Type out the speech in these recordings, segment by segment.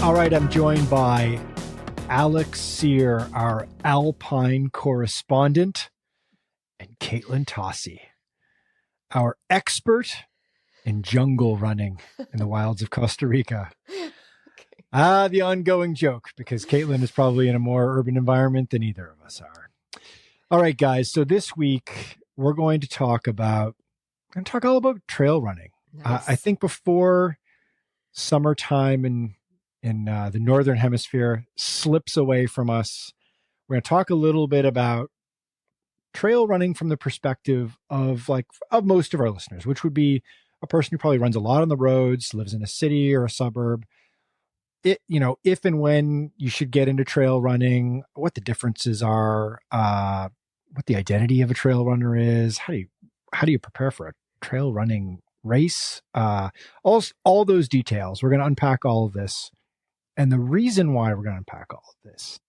All right, I'm joined by Alex Cyr, our Alpine correspondent, and Katelyn Tocci, our expert in jungle running in the wilds of Costa Rica. The ongoing joke, because Katelyn is probably in a more urban environment than either of us are. All right, guys. So this week we're going to talk all about trail running. Nice. I think before summertime in the Northern Hemisphere slips away from us, we're going to talk a little bit about trail running from the perspective of most of our listeners, which would be a person who probably runs a lot on the roads, lives in a city or a suburb. If and when you should get into trail running, what the differences are, what the identity of a trail runner is, how do you prepare for a trail running race, all those details. We're going to unpack all of this. And the reason why we're going to unpack all of this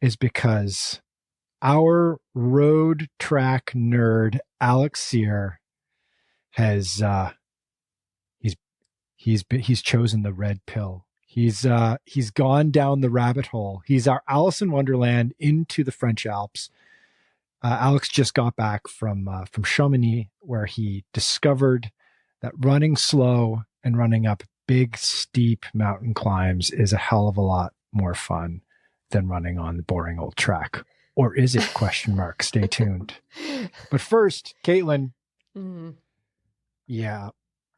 is because our road track nerd, Alex Cyr, has he's chosen the red pill. He's gone down the rabbit hole. He's our Alice in Wonderland into the French Alps. Alex just got back from Chamonix, where he discovered that running slow and running up big, steep mountain climbs is a hell of a lot more fun than running on the boring old track. Or is it? ? Stay tuned. But first, Katelyn. Mm-hmm. Yeah.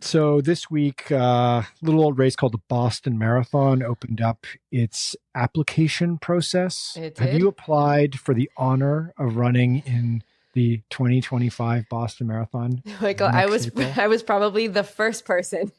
So this week, a little old race called the Boston Marathon opened up its application process. It Have did? you applied for the honor of running in the 2025 Boston Marathon? Like I was probably the first person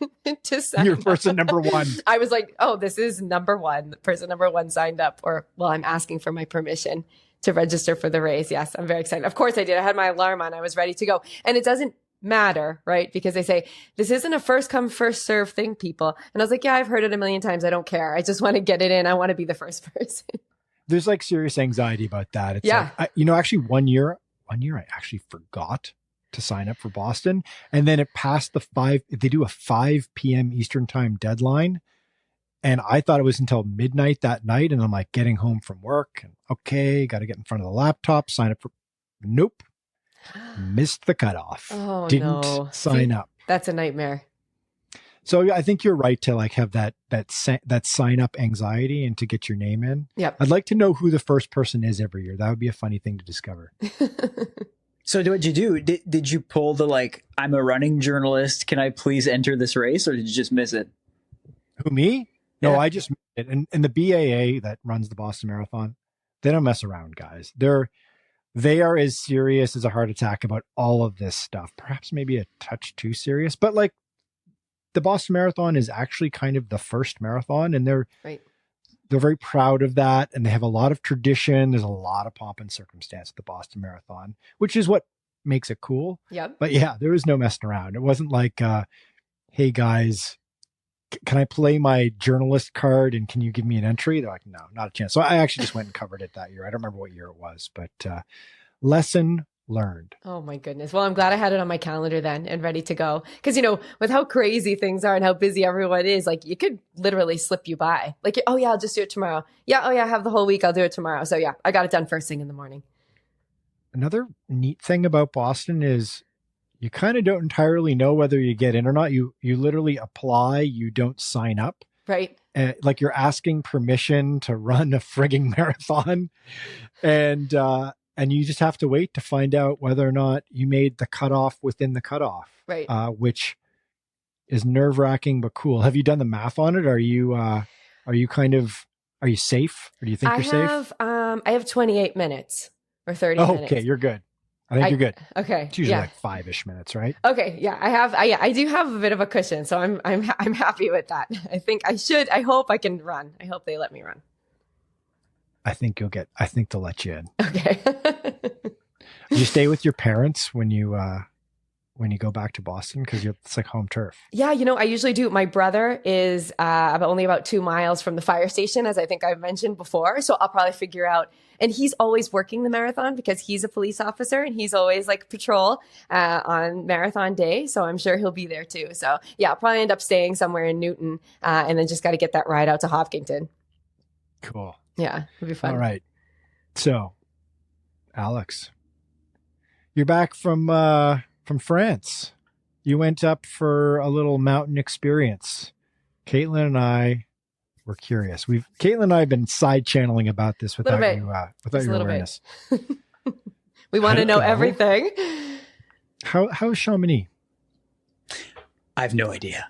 to sign You're up. person number one. I was like, oh, this is number one. Person number one signed up, I'm asking for my permission to register for the race. Yes, I'm very excited. Of course I did. I had my alarm on. I was ready to go. And it doesn't matter, right? Because they say, this isn't a first come, first serve thing, people. And I was like, yeah, I've heard it a million times. I don't care. I just want to get it in. I want to be the first person. There's serious anxiety about that. It's Yeah. actually one year I actually forgot to sign up for Boston. And then it passed they do a 5 p.m. Eastern time deadline. And I thought it was until midnight that night. And I'm getting home from work and okay, got to get in front of the laptop, sign up for, nope. Missed the cutoff. Oh, Didn't no. sign up. That's a nightmare. So I think you're right to have that sign up anxiety and to get your name in. Yep. I'd like to know who the first person is every year. That would be a funny thing to discover. So what'd you do? Did you pull the I'm a running journalist, can I please enter this race, or did you just miss it? Who, me? No, Yeah. I just missed it. And the BAA that runs the Boston Marathon, they don't mess around, guys. They are as serious as a heart attack about all of this stuff. Perhaps maybe a touch too serious, but the Boston Marathon is actually kind of the first marathon, and they're very proud of that. And they have a lot of tradition. There's a lot of pomp and circumstance at the Boston Marathon, which is what makes it cool. Yep. But yeah, there was no messing around. It wasn't hey guys, can I play my journalist card and can you give me an entry? They're like, no, not a chance. So I actually just went and covered it that year. I don't remember what year it was, but lesson learned. Oh my goodness. Well, I'm glad I had it on my calendar then and ready to go. Because, with how crazy things are and how busy everyone is, you could literally slip you by. Oh yeah, I'll just do it tomorrow. Yeah. Oh yeah, I have the whole week. I'll do it tomorrow. So yeah, I got it done first thing in the morning. Another neat thing about Boston is you kind of don't entirely know whether you get in or not. You literally apply, you don't sign up. Right. You're asking permission to run a frigging marathon. And you just have to wait to find out whether or not you made the cutoff within the cutoff. Right. Which is nerve-wracking but cool. Have you done the math on it? Are you safe? Or do you think you're safe? I have 28 minutes or 30 minutes. Okay, you're good. I think you're good. Okay. It's usually 5-ish minutes, right? Okay. Yeah. I do have a bit of a cushion. So I'm happy with that. I hope I can run. I hope they let me run. I think they'll let you in. Okay. Do you stay with your parents when you when you go back to Boston? Because it's like home turf. Yeah, I usually do. My brother is only about 2 miles from the fire station, as I think I've mentioned before. So I'll probably figure out. And he's always working the marathon because he's a police officer and he's always like patrol on marathon day. So I'm sure he'll be there too. So yeah, I'll probably end up staying somewhere in Newton and then just got to get that ride out to Hopkinton. Cool. Yeah, it'll be fun. All right. So, Alex, you're back from France. You went up for a little mountain experience. Katelyn and I were curious. Katelyn and I have been side channeling about this without your awareness. We want to know everything. How's Chamonix? I have no idea.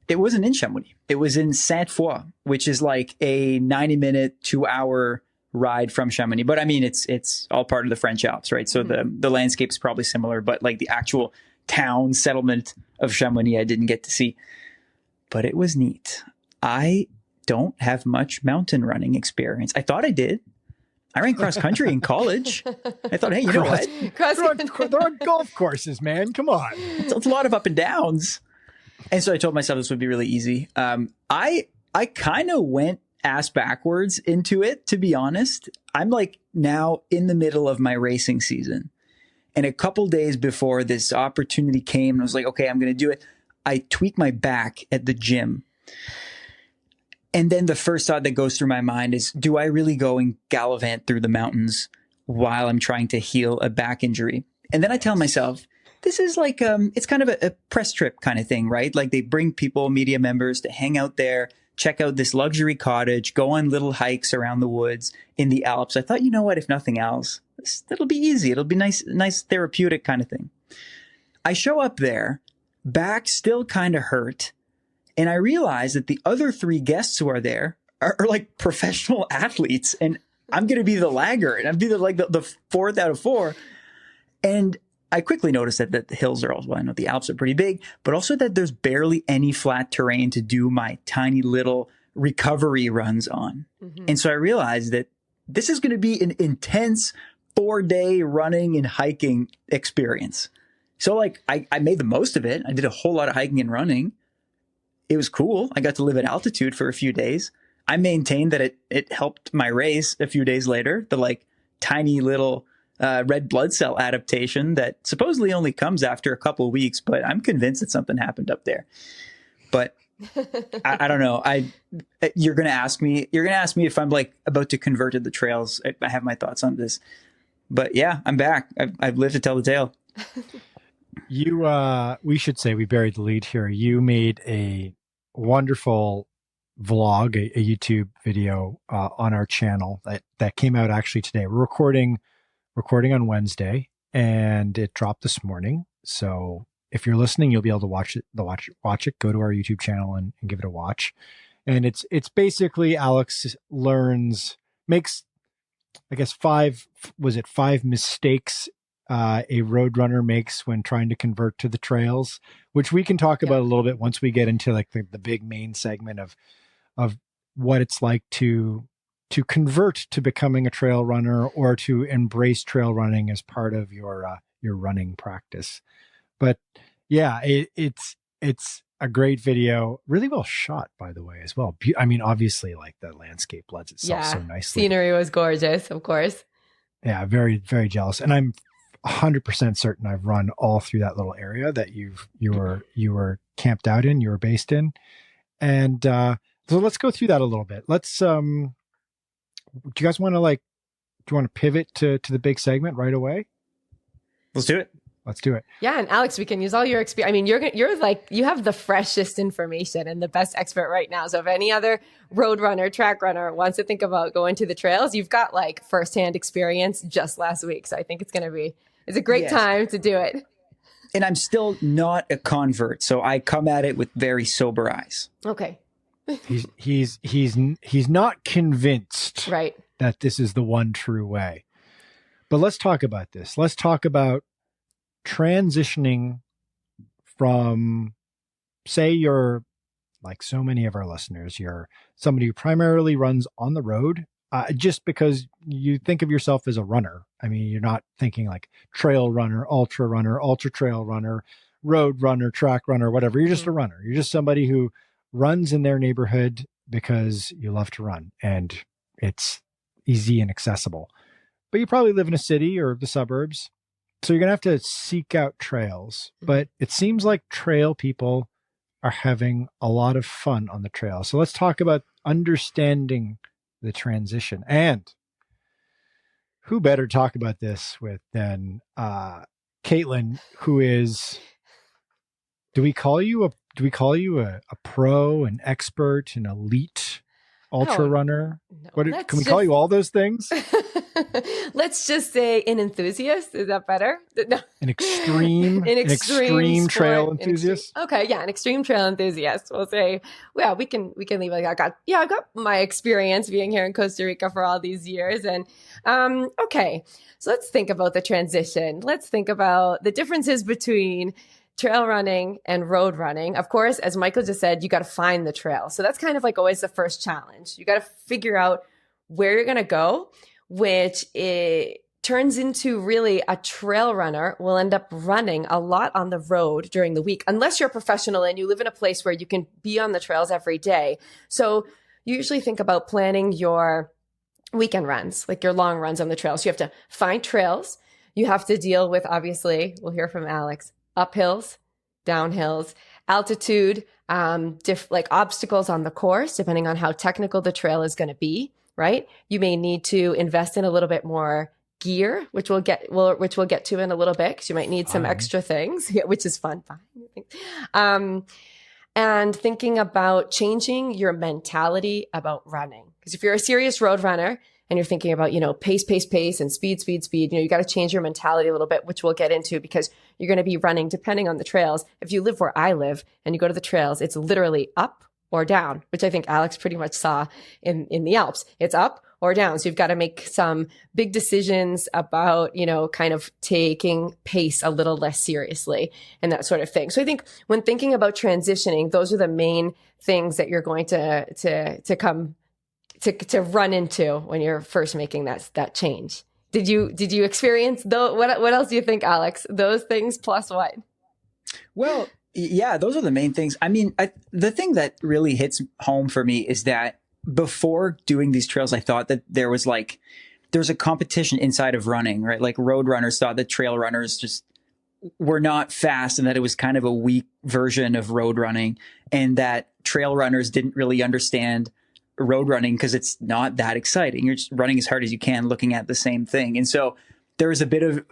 It wasn't in Chamonix. It was in Sainte-Foy, which is like a 90-minute, 2-hour ride from Chamonix. But I mean, it's all part of the French Alps, right? So the landscape is probably similar, but like the actual town settlement of Chamonix, I didn't get to see. But it was neat. I don't have much mountain running experience. I thought I did. I ran cross country in college. I thought, hey, you know what? They're on golf courses, man. Come on. It's a lot of up and downs. And so I told myself this would be really easy. I kind of went ass backwards into it, to be honest. I'm like now in the middle of my racing season. And a couple days before this opportunity came, and I was like, okay, I'm going to do it. I tweaked my back at the gym. And then the first thought that goes through my mind is, do I really go and gallivant through the mountains while I'm trying to heal a back injury? And then I tell myself, this is like, it's kind of a press trip kind of thing, right? Like they bring people, media members to hang out there, check out this luxury cottage, go on little hikes around the woods in the Alps. I thought, you know what, if nothing else, it'll be easy. It'll be nice therapeutic kind of thing. I show up there, back still kind of hurt. And I realize that the other 3 guests who are there are like professional athletes. And I'm going to be the laggard. I'm be the 4th out of 4. And I quickly noticed that the hills are also, I know the Alps are pretty big, but also that there's barely any flat terrain to do my tiny little recovery runs on. Mm-hmm. And so I realized that this is going to be an intense 4-day running and hiking experience. So like I made the most of it. I did a whole lot of hiking and running. It was cool. I got to live at altitude for a few days. I maintained that it helped my race a few days later, the like tiny little red blood cell adaptation that supposedly only comes after a couple of weeks, but I'm convinced that something happened up there. But I don't know. You're going to ask me if I'm like about to convert to the trails. I have my thoughts on this, but yeah, I'm back. I've lived to tell the tale. We should say we buried the lead here. You made a wonderful vlog, a YouTube video on our channel that came out actually today. We're recording on Wednesday and it dropped this morning. So if you're listening, you'll be able to watch it. Go to our YouTube channel and give it a watch. And it's basically Alex makes, I guess, 5 mistakes a roadrunner makes when trying to convert to the trails, which we can talk about a little bit once we get into like the big main segment of what it's like to convert to becoming a trail runner or to embrace trail running as part of your running practice. But yeah, it's a great video, really well shot, by the way, as well. I mean, obviously, like the landscape lends itself so nicely. Scenery was gorgeous, of course. Yeah, very, very jealous. And I'm 100% certain I've run all through that little area that you were camped out in, you were based in. And so let's go through that a little bit. Let's do you guys want to pivot to the big segment right away? Let's do it. Let's do it. Yeah, and Alex, we can use all your experience. I mean, you're like, you have the freshest information and the best expert right now. So if any other road runner, track runner wants to think about going to the trails, you've got like firsthand experience just last week. So I think it's a great time to do it. And I'm still not a convert, so I come at it with very sober eyes. Okay. He's not convinced right that this is the one true way. But let's talk about this. Let's talk about transitioning from, say you're like so many of our listeners, you're somebody who primarily runs on the road just because you think of yourself as a runner. I mean, you're not thinking like trail runner, ultra trail runner, road runner, track runner, whatever. You're just a runner. You're just somebody who runs in their neighborhood because you love to run and it's easy and accessible. But you probably live in a city or the suburbs. So you're going to have to seek out trails. But it seems like trail people are having a lot of fun on the trail. So let's talk about understanding the transition. And who better talk about this with than Katelyn, who is, do we call you a pro, an expert, an elite ultra runner? No, Can we call you all those things? Let's just say an enthusiast. Is that better? No. An extreme trail enthusiast. Okay, yeah, an extreme trail enthusiast. We'll say, well, we can leave like I got my experience being here in Costa Rica for all these years, and okay. So let's think about the transition. Let's think about the differences between trail running and road running. Of course, as Michael just said, you got to find the trail. So that's kind of like always the first challenge. You got to figure out where you're going to go, which it turns into really a trail runner will end up running a lot on the road during the week, unless you're a professional and you live in a place where you can be on the trails every day. So you usually think about planning your weekend runs, like your long runs on the trails. You have to find trails. You have to deal with, obviously, we'll hear from Alex, uphills, downhills, altitude, like obstacles on the course, depending on how technical the trail is going to be, right? You may need to invest in a little bit more gear, which we'll get to in a little bit, because you might need some extra things, which is fun. And thinking about changing your mentality about running. Because if you're a serious road runner and you're thinking about, pace, and speed, you got to change your mentality a little bit, which we'll get into, because you're going to be running depending on the trails. If you live where I live and you go to the trails, it's literally up or down, which I think Alex pretty much saw in the Alps. It's up or down. So you've got to make some big decisions about, kind of taking pace a little less seriously and that sort of thing. So I think when thinking about transitioning, those are the main things that you're going to run into when you're first making that change. Did you experience what else do you think, Alex? Those things plus what? Well, yeah, those are the main things. I mean, the thing that really hits home for me is that before doing these trails, I thought that there was a competition inside of running, right? Like road runners thought that trail runners just were not fast and that it was kind of a weak version of road running, and that trail runners didn't really understand road running because it's not that exciting. You're just running as hard as you can, looking at the same thing. And so there was a bit of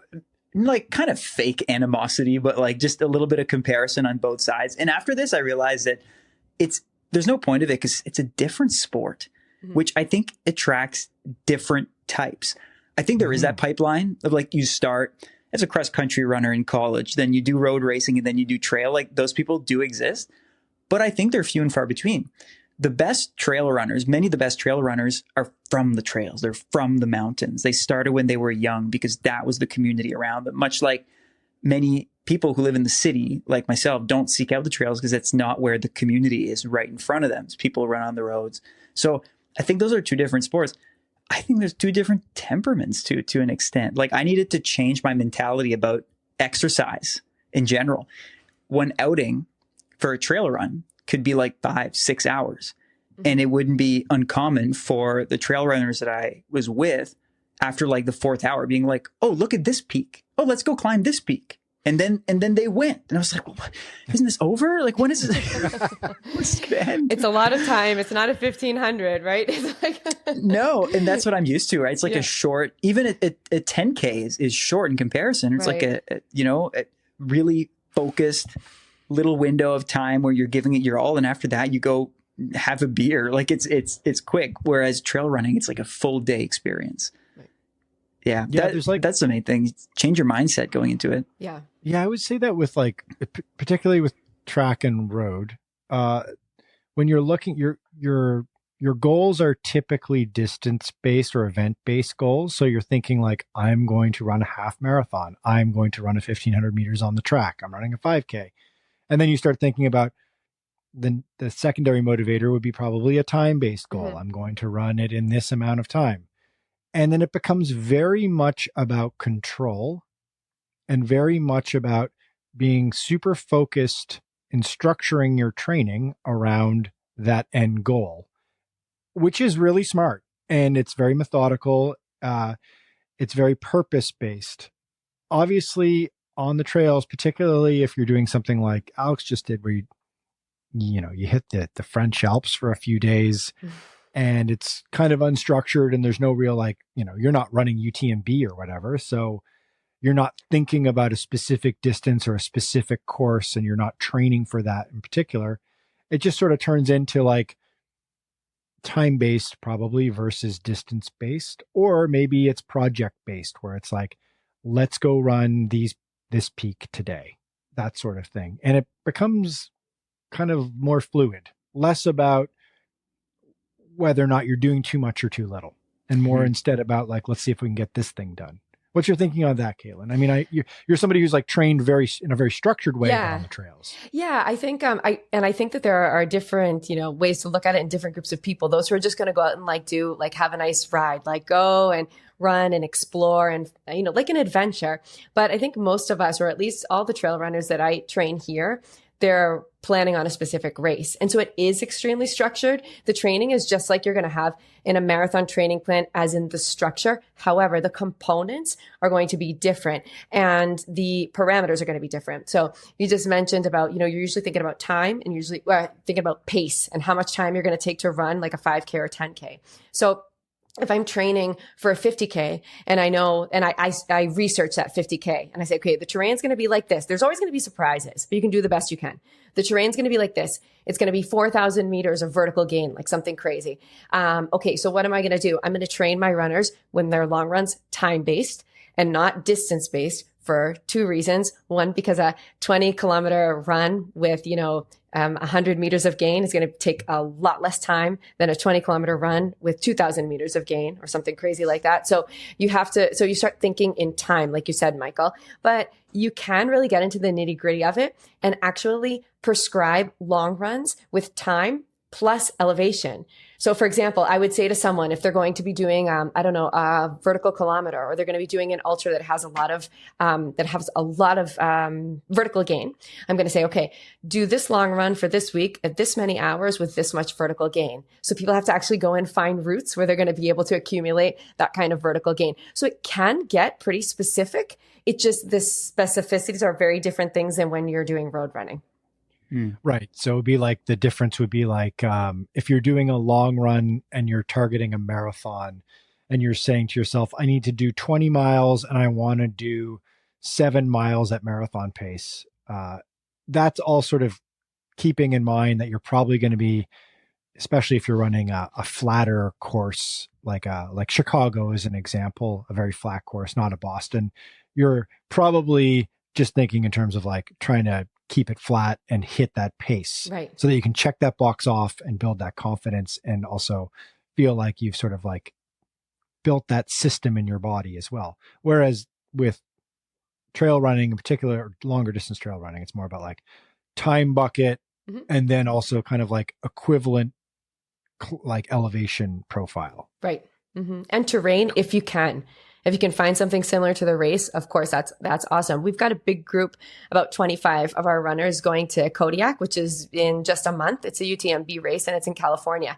kind of fake animosity, but just a little bit of comparison on both sides. And after this, I realized that there's no point of it because it's a different sport, which I think attracts different types. I think there is that pipeline of you start as a cross country runner in college, then you do road racing, and then you do trail. Those people do exist, but I think they're few and far between. The best trail runners, many of the best trail runners are from the trails. They're from the mountains. They started when they were young because that was the community around them. Much like many people who live in the city, like myself, don't seek out the trails because that's not where the community is right in front of them. It's people run on the roads. So I think those are two different sports. I think there's two different temperaments to an extent. I needed to change my mentality about exercise in general. One outing for a trail run could be 5-6 hours. And it wouldn't be uncommon for the trail runners that I was with after the fourth hour being oh, look at this peak. Oh, let's go climb this peak. And then they went. And I was well, what? Isn't this over? When is this? What's going to end? It's a lot of time. It's not a 1500, right? It's No. And that's what I'm used to, right? It's a short, even a 10K is short in comparison. It's right. a really focused little window of time where you're giving it your all, and after that you go have a beer. It's quick, whereas trail running, it's a full day experience. Right. Yeah, there's that's the main thing. Change your mindset going into it. Yeah, I would say that with particularly with track and road, when you're looking, your goals are typically distance based or event based goals. So you're thinking I'm going to run a half marathon, I'm going to run a 1500 meters on the track, I'm running a 5K. And then you start thinking about the secondary motivator would be probably a time-based goal. I'm going to run it in this amount of time. And then it becomes very much about control and very much about being super focused in structuring your training around that end goal, which is really smart. And it's very methodical. It's very purpose-based. Obviously, on the trails, particularly if you're doing something like Alex just did, where you hit the French Alps for a few days and it's kind of unstructured and there's no real you're not running UTMB or whatever. So you're not thinking about a specific distance or a specific course and you're not training for that in particular. It just sort of turns into like time-based probably versus distance-based, or maybe it's project-based where it's like, let's go run this peak today, that sort of thing. And it becomes kind of more fluid, less about whether or not you're doing too much or too little, and more instead about like, let's see if we can get this thing done. What's your thinking on that, Katelyn? I mean, you're somebody who's like trained in a very structured way on the trails. Yeah, I think I think that there are different ways to look at it in different groups of people. Those who are just going to go out and have a nice ride, like go and run and explore and like an adventure. But I think most of us, or at least all the trail runners that I train here, they're planning on a specific race. And so it is extremely structured. The training is just like you're going to have in a marathon training plan, as in the structure. However, the components are going to be different and the parameters are going to be different. So you just mentioned about, you're usually thinking about time and usually thinking about pace and how much time you're going to take to run like a 5K or 10K. So if I'm training for a 50K and I know, and I research that 50K and I say, okay, the terrain's going to be like this. There's always going to be surprises, but you can do the best you can. The terrain's going to be like this. It's going to be 4,000 meters of vertical gain, like something crazy. Okay. So what am I going to do? I'm going to train my runners when they're long runs, time-based and not distance-based for two reasons. One, because a 20-kilometer run with, 100 meters of gain is going to take a lot less time than a 20-kilometer run with 2,000 meters of gain or something crazy like that. So you start thinking in time, like you said, Michael, but you can really get into the nitty-gritty of it and actually prescribe long runs with time plus elevation. So for example, I would say to someone, if they're going to be doing, a vertical kilometer, or they're going to be doing an ultra that has a lot of vertical gain, I'm going to say, okay, do this long run for this week at this many hours with this much vertical gain. So people have to actually go and find routes where they're going to be able to accumulate that kind of vertical gain. So it can get pretty specific. It just, the specificities are very different things than when you're doing road running. Right. So it'd be like, the difference would be like, if you're doing a long run and you're targeting a marathon and you're saying to yourself, I need to do 20 miles and I want to do 7 miles at marathon pace. That's all sort of keeping in mind that you're probably going to be, especially if you're running a flatter course, like Chicago is an example, a very flat course, not a Boston. You're probably just thinking in terms of like trying to keep it flat and hit that pace, right, so that you can check that box off and build that confidence and also feel like you've sort of like built that system in your body as well. Whereas with trail running in particular, longer distance trail running, it's more about like time bucket and then also kind of like equivalent like elevation profile. Right. And terrain, if you can find something similar to the race, of course, that's awesome. We've got a big group, about 25 of our runners going to Kodiak, which is in just a month. It's a UTMB race and it's in California.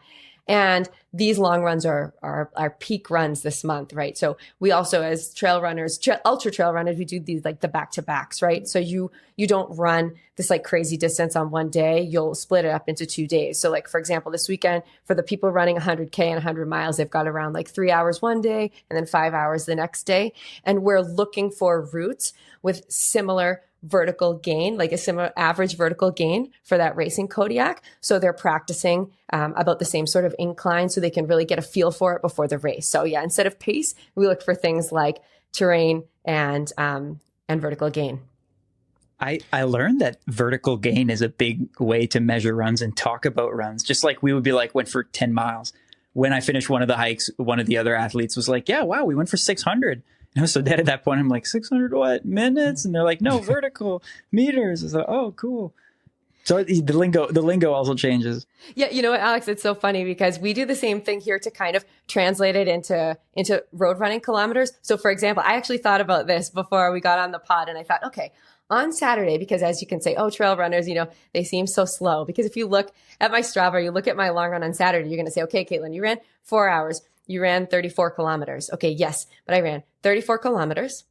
And these long runs are our peak runs this month, right? So we also, as trail runners, ultra trail runners, we do these like the back-to-backs, right? So you don't run this like crazy distance on one day. You'll split it up into 2 days. So like, for example, this weekend, for the people running 100K and 100 miles, they've got around like 3 hours one day and then 5 hours the next day. And we're looking for routes with similar vertical gain, like a similar average vertical gain for that racing Kodiak. So they're practicing about the same sort of incline so they can really get a feel for it before the race. So yeah, instead of pace, we look for things like terrain and vertical gain. I learned that vertical gain is a big way to measure runs and talk about runs. Just like we would be like, went for 10 miles. When I finished one of the hikes, one of the other athletes was like, yeah, wow, we went for 600. And I was so dead at that point. I'm like, 600 what? Minutes? And they're like, no, vertical meters. I was like, oh, cool. So the lingo also changes. Yeah, you know what, Alex? It's so funny because we do the same thing here to kind of translate it into road running kilometers. So, for example, I actually thought about this before we got on the pod, and I thought, okay, on Saturday, because as you can say, oh, trail runners, they seem so slow. Because if you look at my Strava, you look at my long run on Saturday, you're going to say, okay, Katelyn, you ran 4 hours, you ran 34 kilometers. Okay, yes, but I ran 34 kilometers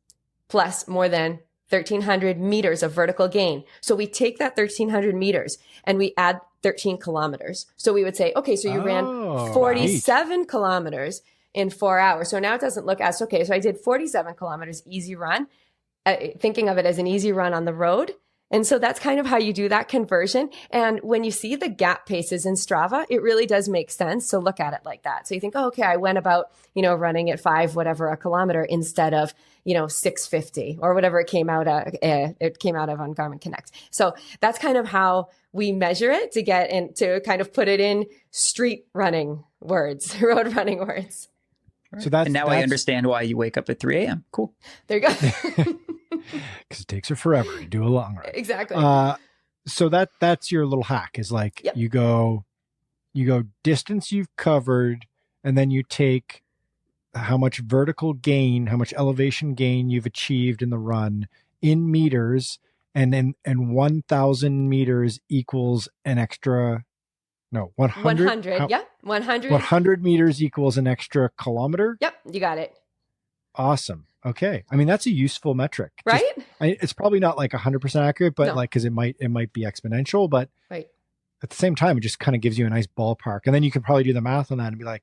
plus more than 1,300 meters of vertical gain. So we take that 1,300 meters and we add 13 kilometers. So we would say, okay, so you ran 47 kilometers in 4 hours. So now it doesn't look as, okay, so I did 47 kilometers easy run, thinking of it as an easy run on the road. And so that's kind of how you do that conversion. And when you see the gap paces in Strava, it really does make sense. So look at it like that. So you think, oh, okay, I went about, running at 5, whatever, a kilometer instead of, 650 or whatever it came out of on Garmin Connect. So that's kind of how we measure it to get in, to kind of put it in street running words, road running words. Right. So that's I understand why you wake up at 3 a.m. Cool. There you go. Because it takes her forever to do a long run. Exactly. So that's your little hack is like, yep. you go distance you've covered, and then you take how much vertical gain, how much elevation gain you've achieved in the run in meters, and 1,000 meters equals an extra, 100? 100, yeah, 100. 100 meters equals an extra kilometer? Yep, you got it. Awesome. Okay. I mean, that's a useful metric. Right? It's probably not like 100% accurate, but No. because it might be exponential, but right. At the same time, it just kind of gives you a nice ballpark. And then you can probably do the math on that and be like,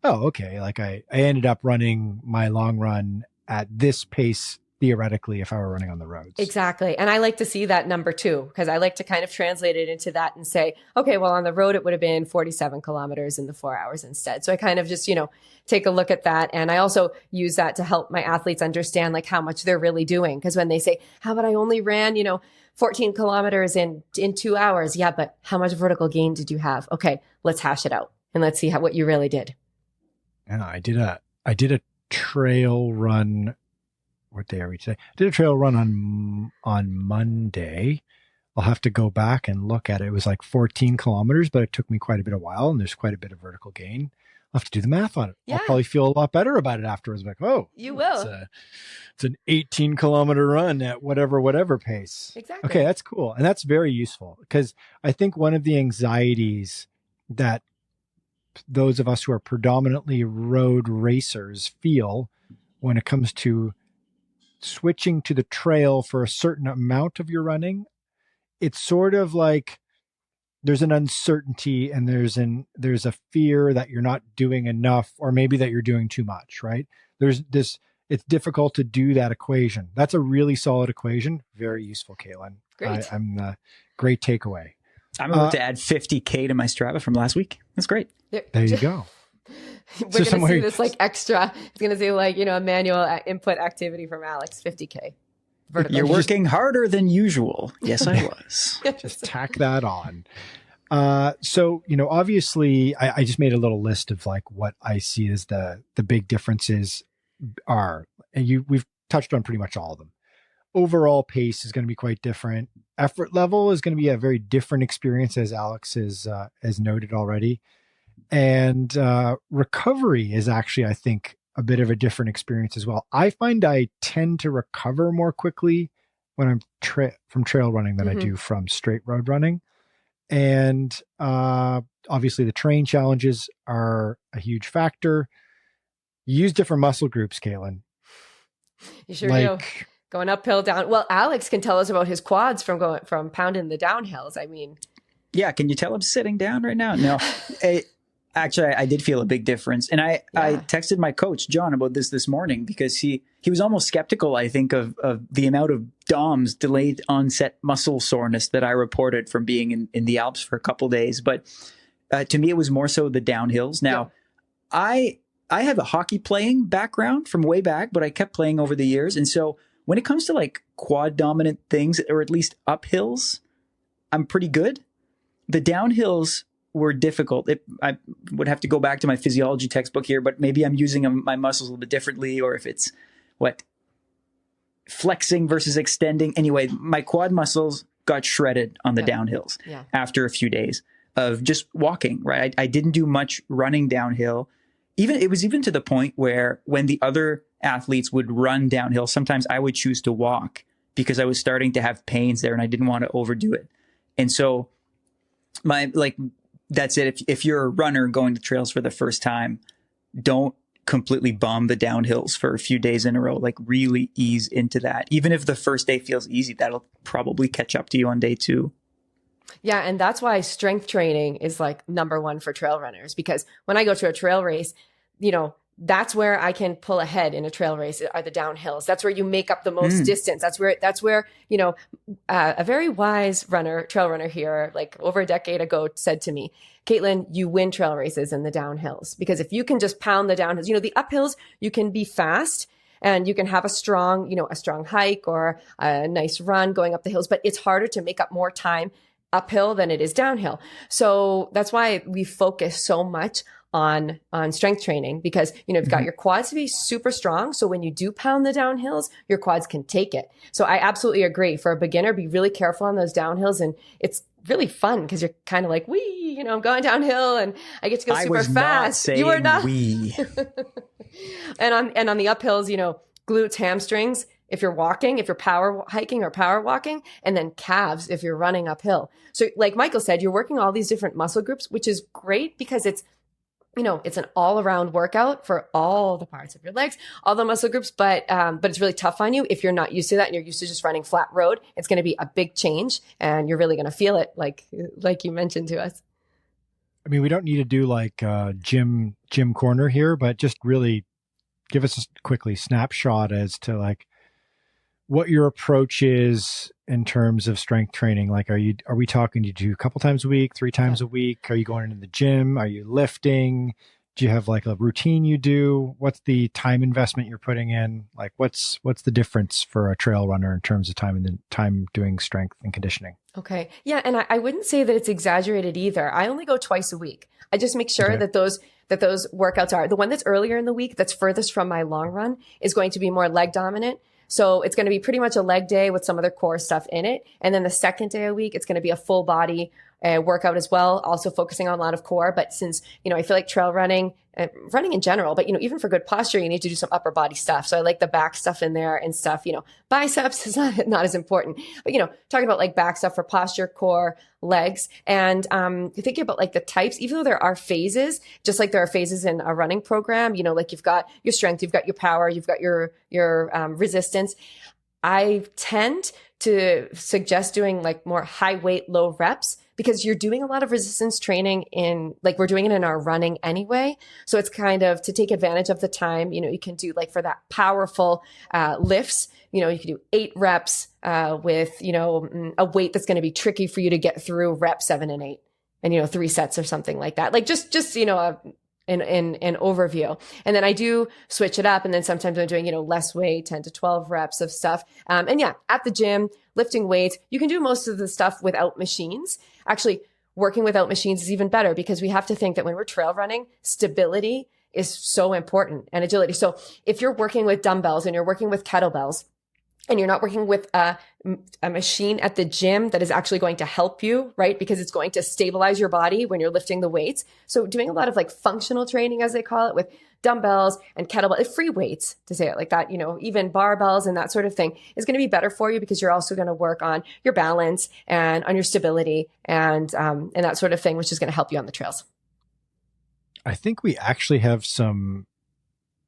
oh, okay. Like I ended up running my long run at this pace theoretically if I were running on the roads. Exactly. And I like to see that number too, because I like to kind of translate it into that and say, okay, well, on the road, it would have been 47 kilometers in the 4 hours instead. So I kind of just, take a look at that. And I also use that to help my athletes understand like how much they're really doing. Because when they say, how about I only ran, 14 kilometers in 2 hours? Yeah, but how much vertical gain did you have? Okay, let's hash it out and let's see what you really did. Yeah, I did a trail run. What day are we today? I did a trail run on Monday. I'll have to go back and look at it. It was like 14 kilometers, but it took me quite a bit of while, and there's quite a bit of vertical gain. I'll have to do the math on it. Yeah. I'll probably feel a lot better about it afterwards. Like, oh, you will. It's an 18 kilometer run at whatever pace. Exactly. Okay, that's cool. And that's very useful because I think one of the anxieties that those of us who are predominantly road racers feel when it comes to switching to the trail for a certain amount of your running, it's sort of like there's an uncertainty and there's a fear that you're not doing enough, or maybe that you're doing too much, right? There's this, it's difficult to do that equation. That's a really solid equation. Very useful, Katelyn. Great. I'm great takeaway. I'm about to add 50K to my Strava from last week. That's great. There you go. We're going to see this like extra. It's going to say like, a manual input activity from Alex, 50K. Vertical. You're working harder than usual. Yes, I was. Just tack that on. So, obviously I just made a little list of like what I see as the big differences are, and we've touched on pretty much all of them. Overall pace is going to be quite different. Effort level is going to be a very different experience, as Alex has noted already. And recovery is actually, I think, a bit of a different experience as well. I find I tend to recover more quickly when I'm from trail running than I do from straight road running. And obviously the terrain challenges are a huge factor. You use different muscle groups, Katelyn. You sure do. Going uphill, down. Well, Alex can tell us about his quads from pounding the downhills. I mean, yeah. Can you tell him sitting down right now? No, actually, I did feel a big difference, and I texted my coach John about this morning because he was almost skeptical. I think of the amount of DOMS, delayed onset muscle soreness, that I reported from being in the Alps for a couple days. But to me, it was more so the downhills. Now, I have a hockey playing background from way back, but I kept playing over the years, and so when it comes to like quad dominant things, or at least uphills, I'm pretty good. The downhills were difficult. I would have to go back to my physiology textbook here, but maybe I'm using my muscles a little bit differently, or if it's flexing versus extending. Anyway, my quad muscles got shredded on the downhills after a few days of just walking, right? I didn't do much running downhill. It was even to the point where when the other athletes would run downhill, sometimes I would choose to walk because I was starting to have pains there and I didn't want to overdo it. And so that's it. If you're a runner going to trails for the first time, don't completely bomb the downhills for a few days in a row. Like really ease into that. Even if the first day feels easy, that'll probably catch up to you on day 2. Yeah. And that's why strength training is like number 1 for trail runners, because when I go to a trail race, that's where I can pull ahead in a trail race are the downhills. That's where you make up the most distance. That's where, a very wise trail runner here, like over a decade ago said to me, Katelyn, you win trail races in the downhills, because if you can just pound the downhills, the uphills, you can be fast and you can have a strong hike or a nice run going up the hills, but it's harder to make up more time uphill than it is downhill. So that's why we focus so much on strength training, because you've got your quads to be super strong, so when you do pound the downhills, your quads can take it. So I absolutely agree. For a beginner, be really careful on those downhills, and it's really fun because you're kind of like, wee, I'm going downhill and I get to go super fast. You are not. Wee. and on the uphills, glutes, hamstrings if you're walking, if you're power hiking or power walking, and then calves if you're running uphill. So like Michael said, you're working all these different muscle groups, which is great because it's an all-around workout for all the parts of your legs, all the muscle groups, but it's really tough on you if you're not used to that and you're used to just running flat road. It's going to be a big change, and you're really going to feel it, like you mentioned to us. I mean, we don't need to do like gym corner here, but just really give us a quickly snapshot as to like what your approach is in terms of strength training. Like, are we talking, you do a couple times a week, 3 times a week? Are you going into the gym? Are you lifting? Do you have like a routine you do? What's the time investment you're putting in? Like what's the difference for a trail runner in terms of time and then time doing strength and conditioning? Okay. Yeah. And I wouldn't say that it's exaggerated either. I only go twice a week. I just make sure that those workouts are the one that's earlier in the week, that's furthest from my long run, is going to be more leg dominant. So it's going to be pretty much a leg day with some other core stuff in it. And then the second day a week, it's going to be a full body workout as well, also focusing on a lot of core. But since, I feel like trail running in general, but, even for good posture, you need to do some upper body stuff. So I like the back stuff in there and stuff, biceps is not as important, but, talking about like back stuff for posture, core, legs. And thinking about like the types, even though there are phases, just like there are phases in a running program, like you've got your strength, you've got your power, you've got your resistance. I tend to suggest doing like more high weight, low reps, because you're doing a lot of resistance training we're doing it in our running anyway. So it's kind of to take advantage of the time, you can do like for that powerful lifts, you can do 8 reps with, a weight that's going to be tricky for you to get through rep 7 and 8 and, 3 sets or something like that. Like just an overview. And then I do switch it up. And then sometimes I'm doing, less weight, 10 to 12 reps of stuff. And yeah, at the gym, lifting weights, you can do most of the stuff without machines. Actually, working without machines is even better, because we have to think that when we're trail running, stability is so important, and agility. So if you're working with dumbbells and you're working with kettlebells, and you're not working with a machine at the gym that is actually going to help you, right? Because it's going to stabilize your body when you're lifting the weights. So doing a lot of like functional training, as they call it, with dumbbells and kettlebell, free weights, to say it like that, even barbells and that sort of thing, is going to be better for you, because you're also going to work on your balance and on your stability and that sort of thing, which is going to help you on the trails. I think we actually have some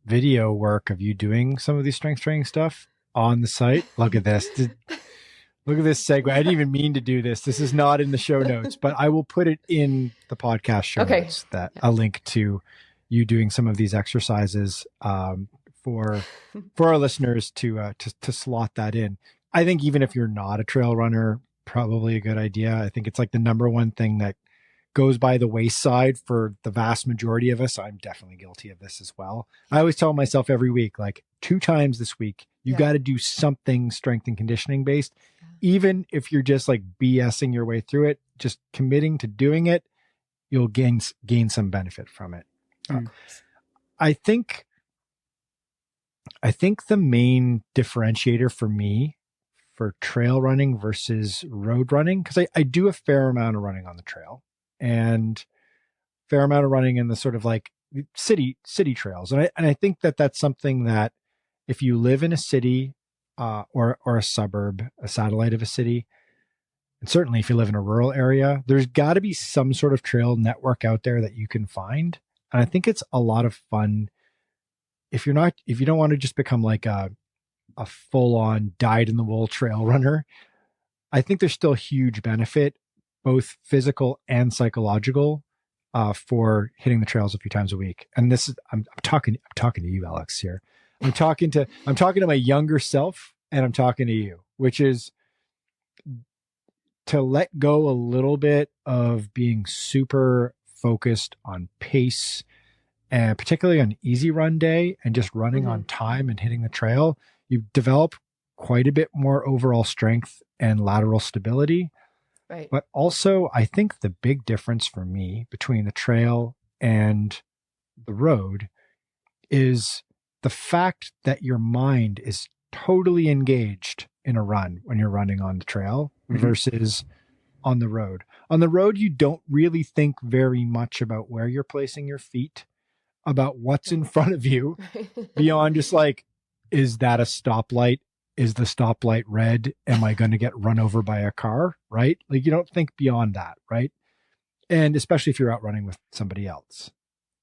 video work of you doing some of these strength training stuff on the site. Look at this. Look at this segue. I didn't even mean to do this. This is not in the show notes, but I will put it in the podcast show notes, that a link to you doing some of these exercises for our listeners to slot that in. I think even if you're not a trail runner, probably a good idea. I think it's like the number one thing that goes by the wayside for the vast majority of us. I'm definitely guilty of this as well. I always tell myself every week, like 2 times this week, you got to do something strength and conditioning based. Even if you're just like BSing your way through it, just committing to doing it, you'll gain some benefit from it. I think the main differentiator for me for trail running versus road running, because I do a fair amount of running on the trail and fair amount of running in the sort of like city trails. And I think that that's something that if you live in a city or a suburb, a satellite of a city, and certainly if you live in a rural area, there's got to be some sort of trail network out there that you can find. And I think it's a lot of fun if you don't want to just become like a full on dyed in the wool trail runner. I think there's still huge benefit, both physical and psychological, for hitting the trails a few times a week. And this is, I'm talking to you, Alex, here. I'm talking to my younger self, and I'm talking to you, which is to let go a little bit of being super focused on pace, and particularly on easy run day and just running on time and hitting the trail. You develop quite a bit more overall strength and lateral stability. Right. But also, I think the big difference for me between the trail and the road is the fact that your mind is totally engaged in a run when you're running on the trail versus on the road. On the road, you don't really think very much about where you're placing your feet, about what's in front of you, beyond just like, is that a stoplight? Is the stoplight red? Am I going to get run over by a car? Right? Like you don't think beyond that, right? And especially if you're out running with somebody else.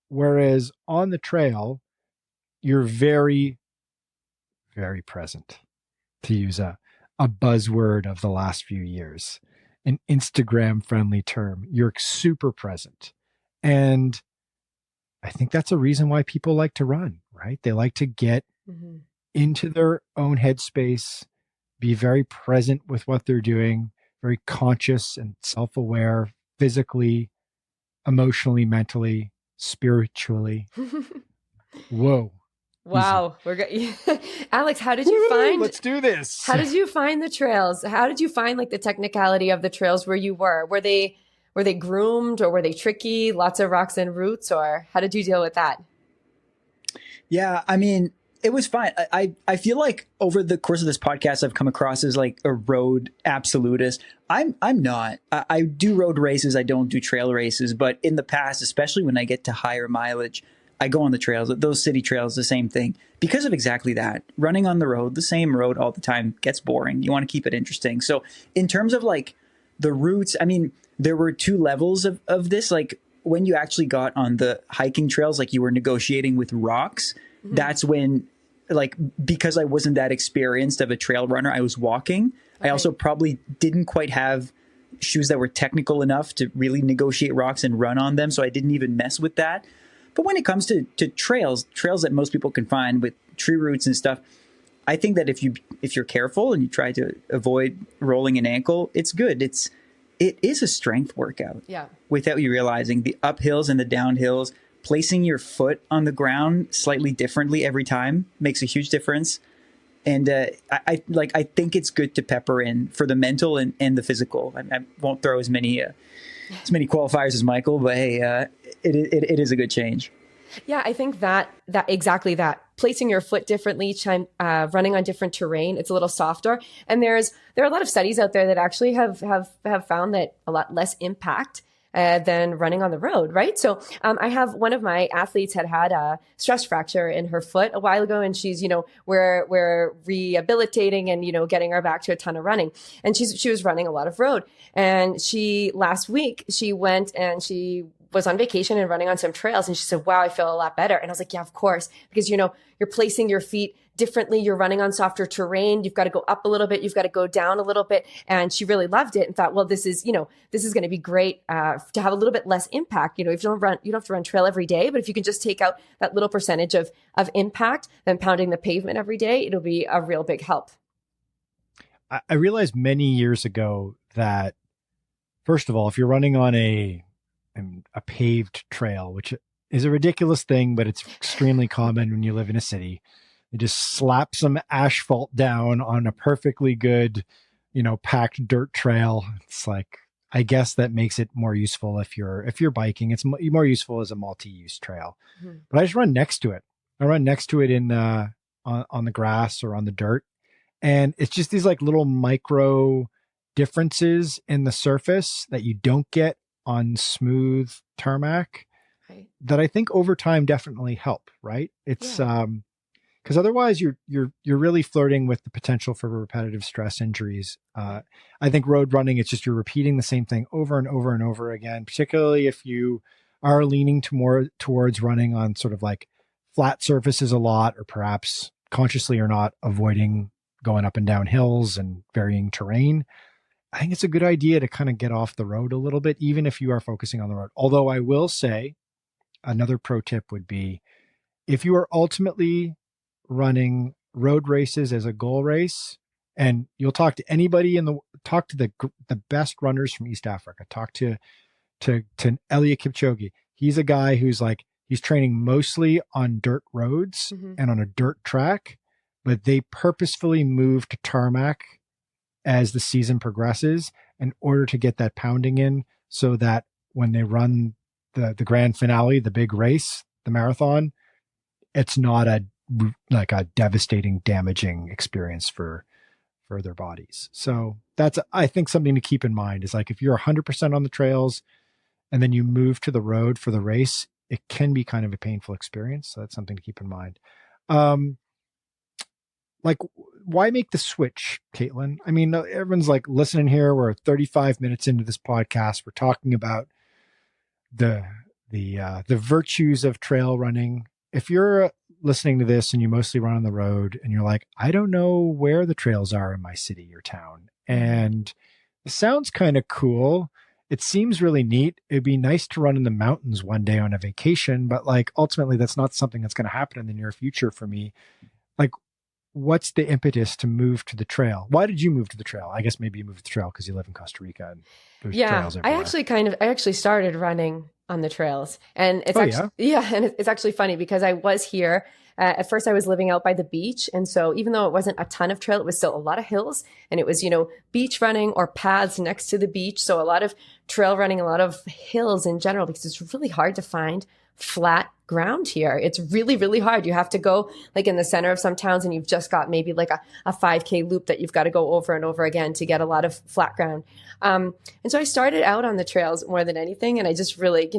Whereas on the trail, you're very, very present, to use a buzzword of the last few years, an Instagram friendly term. You're super present. And I think that's a reason why people like to run, right? They like to get into their own headspace, be very present with what they're doing, very conscious and self-aware, physically, emotionally, mentally, spiritually. Whoa. Wow. Alex, how did you find, let's do this. How did you find the trails? How did you find like the technicality of the trails where you were? Were they groomed, or were they tricky? Lots of rocks and roots, or how did you deal with that? Yeah, I mean, it was fine. I feel like over the course of this podcast, I've come across as like a road absolutist. I'm not. I do road races. I don't do trail races. But in the past, especially when I get to higher mileage, I go on the trails. Those city trails, the same thing. Because of exactly that. Running on the road, the same road all the time, gets boring. You want to keep it interesting. So in terms of like the routes, I mean, there were two levels of this. Like when you actually got on the hiking trails, like you were negotiating with rocks, that's when, like, because I wasn't that experienced of a trail runner, I was walking. Okay. I also probably didn't quite have shoes that were technical enough to really negotiate rocks and run on them. So I didn't even mess with that. But when it comes to trails that most people can find with tree roots and stuff, I think that if you're careful and you try to avoid rolling an ankle, it's good. It is a strength workout. Yeah. Without you realizing the uphills and the downhills, placing your foot on the ground slightly differently every time makes a huge difference. And I think it's good to pepper in for the mental and the physical. I won't throw as many qualifiers as Michael, but hey, it is a good change. Yeah, I think that exactly that. Placing your foot differently each time, running on different terrain, it's a little softer. And there are a lot of studies out there that actually have found that a lot less impact than running on the road, right? So I have one of my athletes had a stress fracture in her foot a while ago, and she's, we're rehabilitating and, getting her back to a ton of running. And she was running a lot of road. And last week, she went and she was on vacation and running on some trails. And she said, wow, I feel a lot better. And I was like, yeah, of course, because, you're placing your feet differently. You're running on softer terrain. You've got to go up a little bit. You've got to go down a little bit. And she really loved it and thought, well, this is going to be great to have a little bit less impact. If you don't have to run trail every day, but if you can just take out that little percentage of impact, then pounding the pavement every day, it'll be a real big help. I realized many years ago that, first of all, if you're running on a paved trail, which is a ridiculous thing, but it's extremely common when you live in a city, they just slap some asphalt down on a perfectly good, packed dirt trail. It's like, I guess that makes it more useful if you're biking. It's more useful as a multi-use trail. But I just run next to it. I run next to it in on the grass or on the dirt, And it's just these like little micro differences in the surface that you don't get on smooth tarmac Right. that I think over time definitely help, right? It's because otherwise you're really flirting with the potential for repetitive stress injuries. I think road running, it's just you're repeating the same thing over and over and over again, particularly if you are leaning to more towards running on sort of like flat surfaces a lot, or perhaps consciously or not avoiding going up and down hills and varying terrain. I think it's a good idea to kind of get off the road a little bit, even if you are focusing on the road. Although I will say another pro tip would be if you are ultimately running road races as a goal race, and you'll talk to anybody talk to the best runners from East Africa, talk to Eliud Kipchoge. He's a guy who's like, he's training mostly on dirt roads and on a dirt track, but they purposefully move to tarmac as the season progresses in order to get that pounding in, so that when they run the grand finale, the big race, the marathon, it's not a devastating, damaging experience for their bodies. So that's, I think, something to keep in mind is like, if you're 100% on the trails and then you move to the road for the race, it can be kind of a painful experience. So that's something to keep in mind. Like, why make the switch, Katelyn? I mean, everyone's like listening here. We're 35 minutes into this podcast. We're talking about the virtues of trail running. If you're listening to this and you mostly run on the road and you're like, I don't know where the trails are in my city or town, and it sounds kind of cool, it seems really neat, it'd be nice to run in the mountains one day on a vacation, but like ultimately that's not something that's going to happen in the near future for me. Like, what's the impetus to move to the trail? Why did you move to the trail? I guess maybe you moved to the trail because you live in Costa Rica and there's trails everywhere. I actually started running on the trails, and it's and it's actually funny because I was here. At first I was living out by the beach. And so even though it wasn't a ton of trail, it was still a lot of hills, and it was, beach running or paths next to the beach. So a lot of trail running, a lot of hills in general, because it's really hard to find flat ground here. It's really, really hard. You have to go like in the center of some towns, and you've just got maybe like a 5K loop that you've got to go over and over again to get a lot of flat ground. And so I started out on the trails more than anything. And I just really,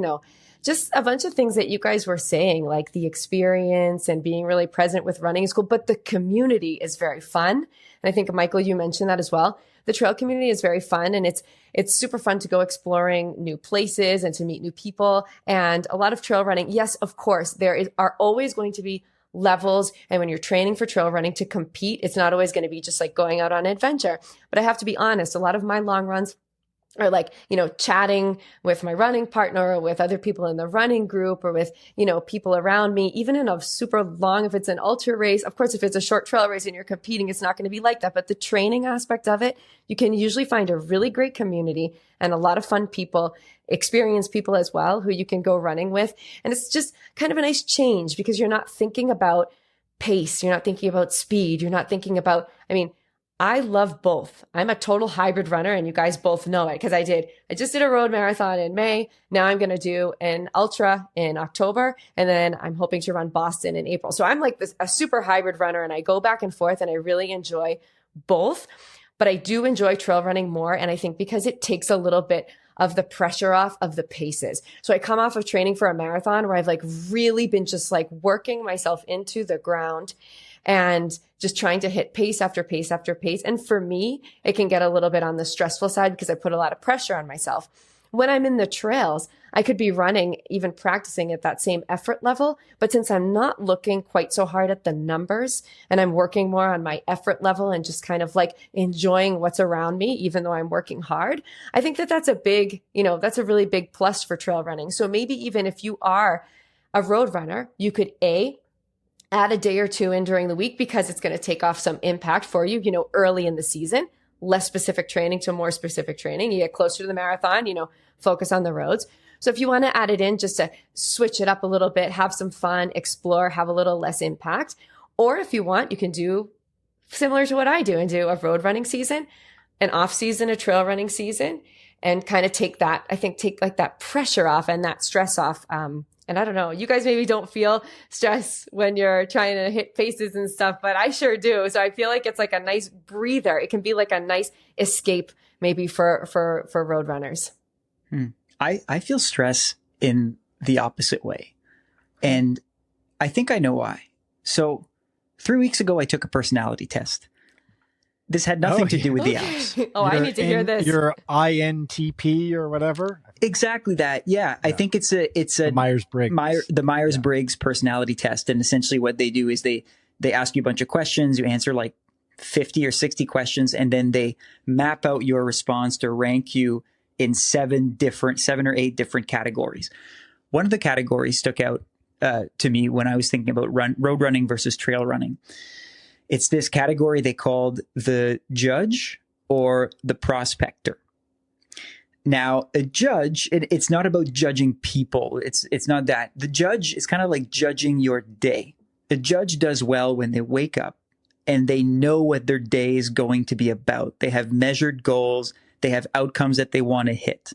just a bunch of things that you guys were saying, like the experience and being really present with running is cool, but the community is very fun. And I think, Michael, you mentioned that as well. The trail community is very fun, and it's super fun to go exploring new places and to meet new people. And a lot of trail running, yes, of course, are always going to be levels. And when you're training for trail running to compete, it's not always going to be just like going out on an adventure. But I have to be honest, a lot of my long runs or like, chatting with my running partner or with other people in the running group or with, people around me, even in a super long, if it's an ultra race, of course, if it's a short trail race and you're competing, it's not going to be like that. But the training aspect of it, you can usually find a really great community and a lot of fun people, experienced people as well, who you can go running with. And it's just kind of a nice change because you're not thinking about pace. You're not thinking about speed. You're not thinking about, I love both. I'm a total hybrid runner, and you guys both know it because I just did a road marathon in May. Now I'm going to do an ultra in October, and then I'm hoping to run Boston in April. So I'm like a super hybrid runner, and I go back and forth, and I really enjoy both. But I do enjoy trail running more, and I think because it takes a little bit of the pressure off of the paces. So I come off of training for a marathon where I've like really been just like working myself into the ground and just trying to hit pace after pace after pace. And for me, it can get a little bit on the stressful side because I put a lot of pressure on myself. When I'm in the trails, I could be running, even practicing at that same effort level. But since I'm not looking quite so hard at the numbers and I'm working more on my effort level and just kind of like enjoying what's around me, even though I'm working hard, I think that that's a big, that's a really big plus for trail running. So maybe even if you are a road runner, you could add a day or two in during the week because it's going to take off some impact for you, early in the season, less specific training to more specific training. You get closer to the marathon, focus on the roads. So if you want to add it in just to switch it up a little bit, have some fun, explore, have a little less impact. Or if you want, you can do similar to what I do and do a road running season, an off season, a trail running season, and kind of take like that pressure off and that stress off, And I don't know, you guys maybe don't feel stress when you're trying to hit paces and stuff, but I sure do. So I feel like it's like a nice breather. It can be like a nice escape maybe for road runners. I feel stress in the opposite way. And I think I know why. So 3 weeks ago, I took a personality test. This had nothing to do with the Alps. I need to hear this. Your INTP or whatever. Exactly that. Yeah. I think it's a the Myers-Briggs. The Myers-Briggs personality test. And essentially what they do is they ask you a bunch of questions. You answer like 50 or 60 questions, and then they map out your response to rank you in 7 or 8 different categories. One of the categories stuck out to me when I was thinking about road running versus trail running. It's this category they called the judge or the prospector. Now, a judge, it's not about judging people. It's not that. The judge is kind of like judging your day. A judge does well when they wake up and they know what their day is going to be about. They have measured goals. They have outcomes that they want to hit.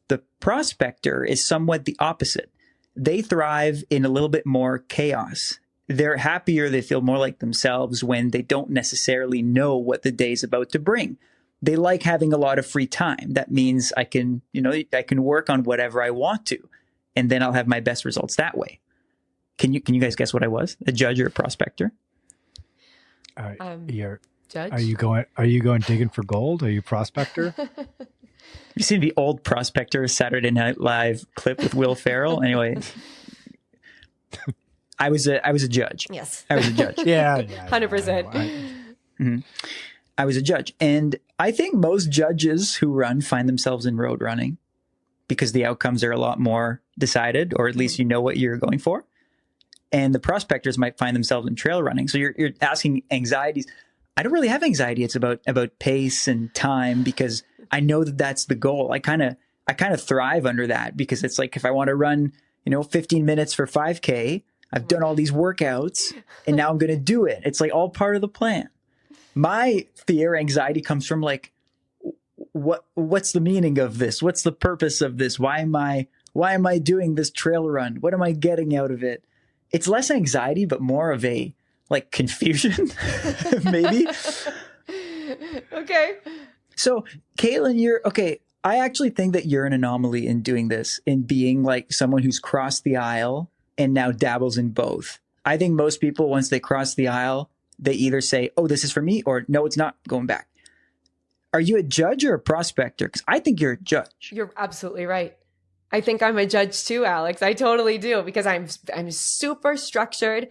The prospector is somewhat the opposite. They thrive in a little bit more chaos. They're happier. They feel more like themselves when they don't necessarily know what the day is about to bring. They like having a lot of free time. That means I can work on whatever I want to, and then I'll have my best results that way. Can you guys guess what I was? A judge or a prospector? Judge. Are you going digging for gold? Are you a prospector? You seen the old Prospector Saturday Night Live clip with Will Ferrell? Anyway, I was a judge. Yes, I was a judge. Yeah, 100%. I was a judge, and I think most judges who run find themselves in road running because the outcomes are a lot more decided, or at least you know what you're going for. And the prospectors might find themselves in trail running. So you're asking anxieties. I don't really have anxiety. It's about pace and time because I know that that's the goal. I kind of thrive under that because it's like if I want to run, 15 minutes for 5K, I've done all these workouts and now I'm going to do it. It's like all part of the plan. My fear, anxiety comes from like, what's the meaning of this? What's the purpose of this? Why am I doing this trail run? What am I getting out of it? It's less anxiety, but more of a like confusion, maybe. Okay. So Katelyn, I actually think that you're an anomaly in doing this, in being like someone who's crossed the aisle and now dabbles in both. I think most people, once they cross the aisle, they either say, oh, this is for me, or no, it's not, going back. Are you a judge or a prospector? Because I think you're a judge. You're absolutely right. I think I'm a judge too, Alex. I totally do because I'm super structured.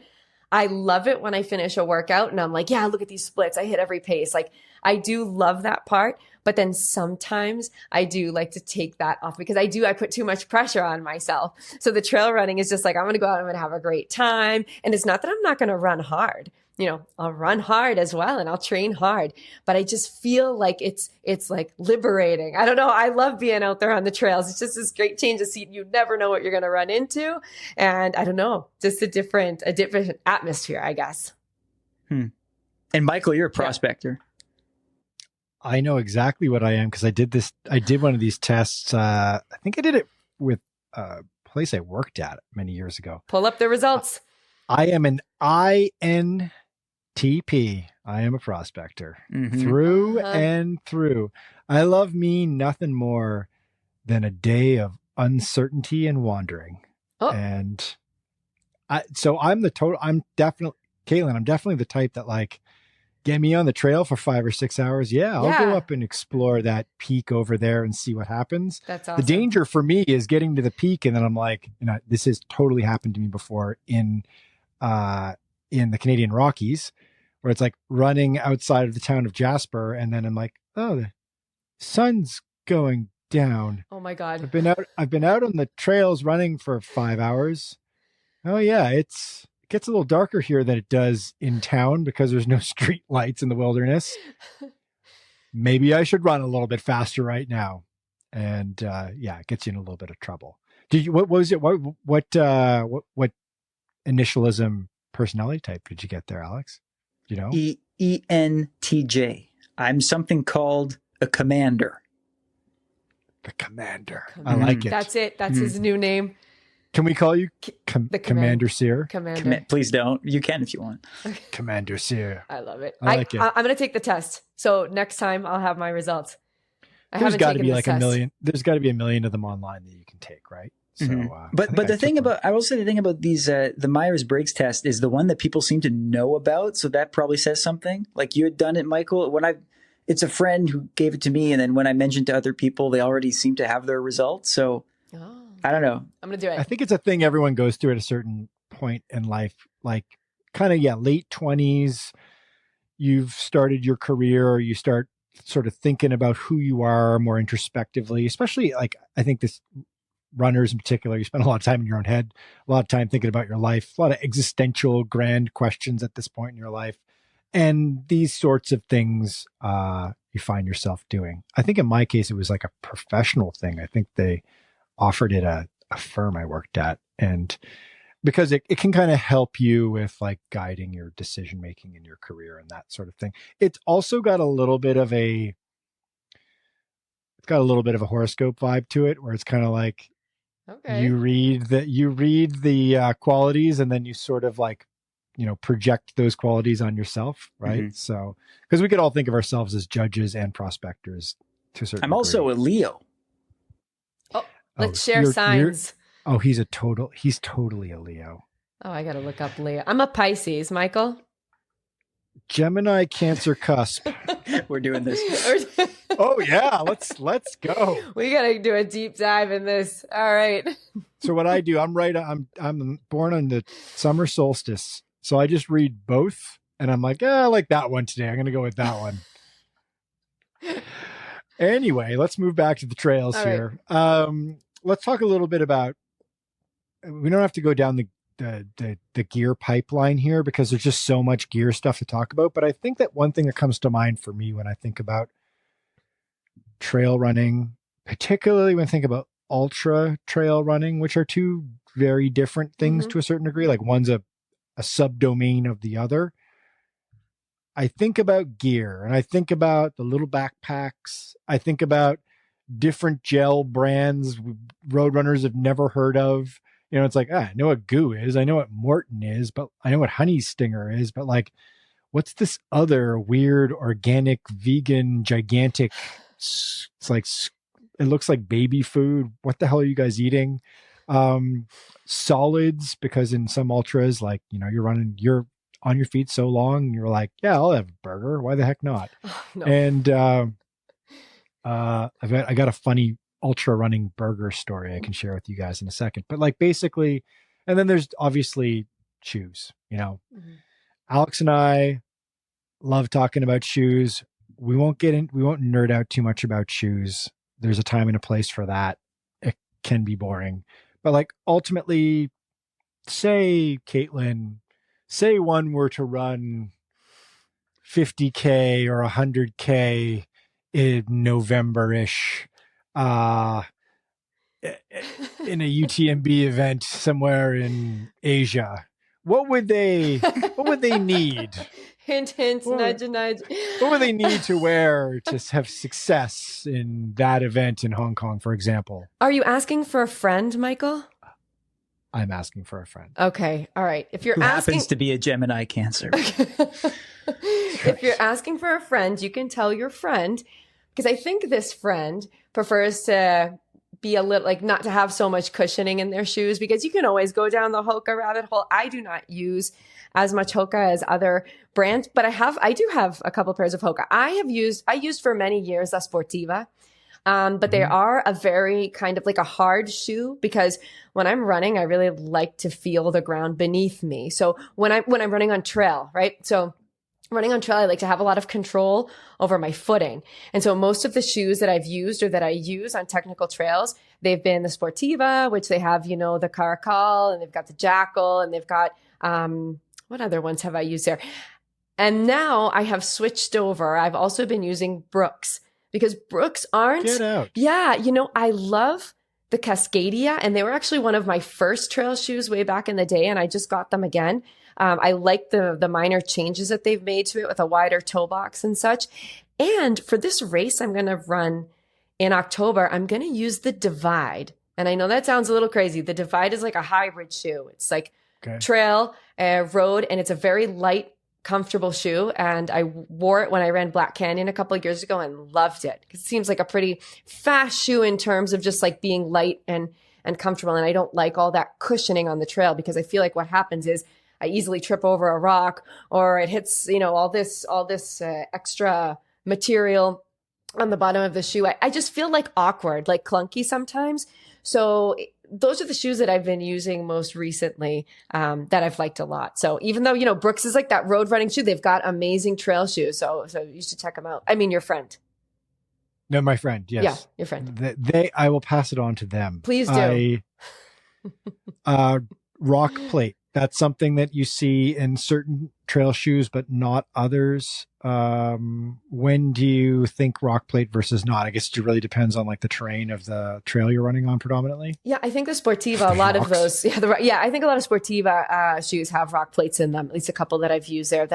I love it when I finish a workout and I'm like, yeah, look at these splits. I hit every pace. Like I do love that part. But then sometimes I do like to take that off because I put too much pressure on myself. So the trail running is just like, I'm going to go out, I'm going to have a great time. And it's not that I'm not going to run hard. I'll run hard as well and I'll train hard, but I just feel like it's like liberating. I don't know. I love being out there on the trails. It's just this great change of scene. You never know what you're going to run into. And I don't know, just a different atmosphere, I guess. And Michael, you're a prospector. I know exactly what I am because I did one of these tests. I think I did it with a place I worked at many years ago. Pull up the results. I am an INTP. I am a prospector through and through. I love me nothing more than a day of uncertainty and wandering. Oh. And I'm definitely, Katelyn, I'm definitely the type that like, get me on the trail for 5 or 6 hours. Yeah, I'll go up and explore that peak over there and see what happens. That's awesome. The danger for me is getting to the peak. And then I'm like, this has totally happened to me before in the Canadian Rockies, where it's like running outside of the town of Jasper. And then I'm like, oh, the sun's going down. Oh my God. I've been out on the trails running for 5 hours. Oh yeah. It gets a little darker here than it does in town because there's no street lights in the wilderness. Maybe I should run a little bit faster right now. And it gets you in a little bit of trouble. What was it? What initialism personality type did you get there, Alex? ENTJ. I'm something called a commander. The commander. I like it. That's it. That's his new name. Can we call you Commander Cyr? Commander. Please don't. You can if you want. Commander Cyr. I love it. I like it. I'm going to take the test. So next time I'll have my results. There's got to be like a million. There's got to be a million of them online that you can take, right? So, but the thing about, I will say the thing about these, the Myers-Briggs test is the one that people seem to know about. So that probably says something. Like you had done it, Michael. It's a friend who gave it to me. And then when I mentioned to other people, they already seem to have their results. So I don't know. I'm going to do it. I think it's a thing everyone goes through at a certain point in life, like kind of, late 20s. You've started your career, or you start sort of thinking about who you are more introspectively, especially like, I think this runners in particular, you spend a lot of time in your own head, a lot of time thinking about your life, a lot of existential grand questions at this point in your life. And these sorts of things you find yourself doing. I think in my case, it was like a professional thing. I think they offered it a firm I worked at. And because it can kind of help you with like guiding your decision-making in your career and that sort of thing. It's also got a little bit of a horoscope vibe to it, where it's kind of like, okay, you read the qualities, and then you sort of like, project those qualities on yourself. Right. Mm-hmm. So, because we could all think of ourselves as judges and prospectors to a certain degree. Also a Leo. Let's share signs. He's totally a Leo. Oh, I got to look up Leo. I'm a Pisces, Michael. Gemini, Cancer cusp. We're doing this. Oh yeah, let's go. We got to do a deep dive in this. All right. So what I do, I'm born on the summer solstice. So I just read both, and I'm like, I like that one today. I'm going to go with that one. Anyway, let's move back to the trails here. Right. Let's talk a little bit about, we don't have to go down the gear pipeline here because there's just so much gear stuff to talk about. But I think that one thing that comes to mind for me when I think about trail running, particularly when I think about ultra trail running, which are two very different things to a certain degree, like one's a subdomain of the other. I think about gear, and I think about the little backpacks. I think about different gel brands road runners have never heard of. It's like, I know what Goo is. I know what Morton is, but I know what Honey Stinger is. But like, what's this other weird, organic, vegan, gigantic, it's like, it looks like baby food. What the hell are you guys eating? Solids, because in some ultras, like, you're on your feet so long, you're like, yeah, I'll have a burger. Why the heck not? No. And I got a funny ultra running burger story I can share with you guys in a second. But like basically, and then there's obviously shoes. Alex and I love talking about shoes. We won't nerd out too much about shoes. There's a time and a place for that. It can be boring. But like ultimately, say Katelyn, say one were to run 50K or 100K in November-ish, in a UTMB event somewhere in Asia. What would they need? Hint, hint, nudge, nudge. What would they need to wear to have success in that event in Hong Kong, for example? Are you asking for a friend, Michael? I'm asking for a friend. Okay. All right. If you're Who happens to be a Gemini Cancer. If you're asking for a friend, you can tell your friend, because I think this friend prefers to be a little, like, not to have so much cushioning in their shoes, because you can always go down the Hoka rabbit hole. I do not use as much Hoka as other brands, but I do have a couple pairs of Hoka. I used for many years La Sportiva. But they are a very kind of like a hard shoe, because when I'm running, I really like to feel the ground beneath me. So when I'm running on trail, right? So running on trail, I like to have a lot of control over my footing. And so most of the shoes that I've used or that I use on technical trails, they've been the Sportiva, which they have, the Caracal, and they've got the Jackal, and they've got, what other ones have I used there? And now I have switched over. I've also been using Brooks, because Brooks aren't. Get out. Yeah. I love the Cascadia, and they were actually one of my first trail shoes way back in the day. And I just got them again. I like the minor changes that they've made to it with a wider toe box and such. And for this race I'm going to run in October, I'm going to use the Divide. And I know that sounds a little crazy. The Divide is like a hybrid shoe. It's like Okay. trail, road, and it's a very light, comfortable shoe. And I wore it when I ran Black Canyon a couple of years ago and loved it because it seems like a pretty fast shoe in terms of just like being light and comfortable. And I don't like all that cushioning on the trail because I feel like what happens is I easily trip over a rock or it hits, all this extra material on the bottom of the shoe. I just feel like awkward, like clunky sometimes. So those are the shoes that I've been using most recently that I've liked a lot. So even though, Brooks is like that road running shoe, they've got amazing trail shoes. So you should check them out. I mean, your friend. No, my friend. Yes. Yeah, your friend. I will pass it on to them. Please do. Rock plate. That's something that you see in certain trail shoes, but not others. When do you think rock plate versus not? I guess it really depends on like the terrain of the trail you're running on predominantly. Yeah, I think the Sportiva, a lot of those. Yeah, I think a lot of Sportiva shoes have rock plates in them. At least a couple that I've used there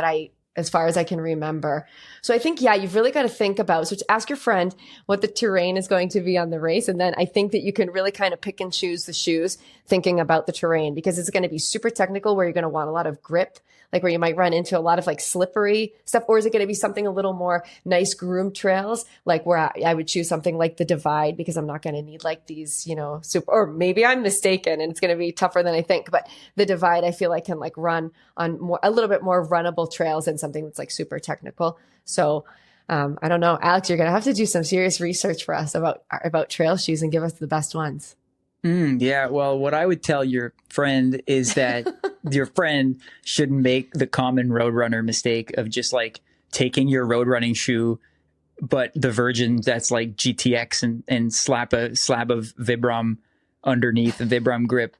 as far as I can remember. So I think, you've really got to think about, so to ask your friend what the terrain is going to be on the race. And then I think that you can really kind of pick and choose the shoes thinking about the terrain because it's going to be super technical where you're going to want a lot of grip, like where you might run into a lot of like slippery stuff, or is it going to be something a little more nice groomed trails, like where I would choose something like the Divide because I'm not going to need like these, super, or maybe I'm mistaken and it's going to be tougher than I think, but the Divide I feel like can like run on a little bit more runnable trails than something that's like super technical. So I don't know, Alex, you're going to have to do some serious research for us about trail shoes and give us the best ones. Yeah, well, what I would tell your friend is that your friend shouldn't make the common road runner mistake of just like taking your road running shoe, but the Virgin that's like GTX and slap a slab of Vibram underneath, a Vibram grip,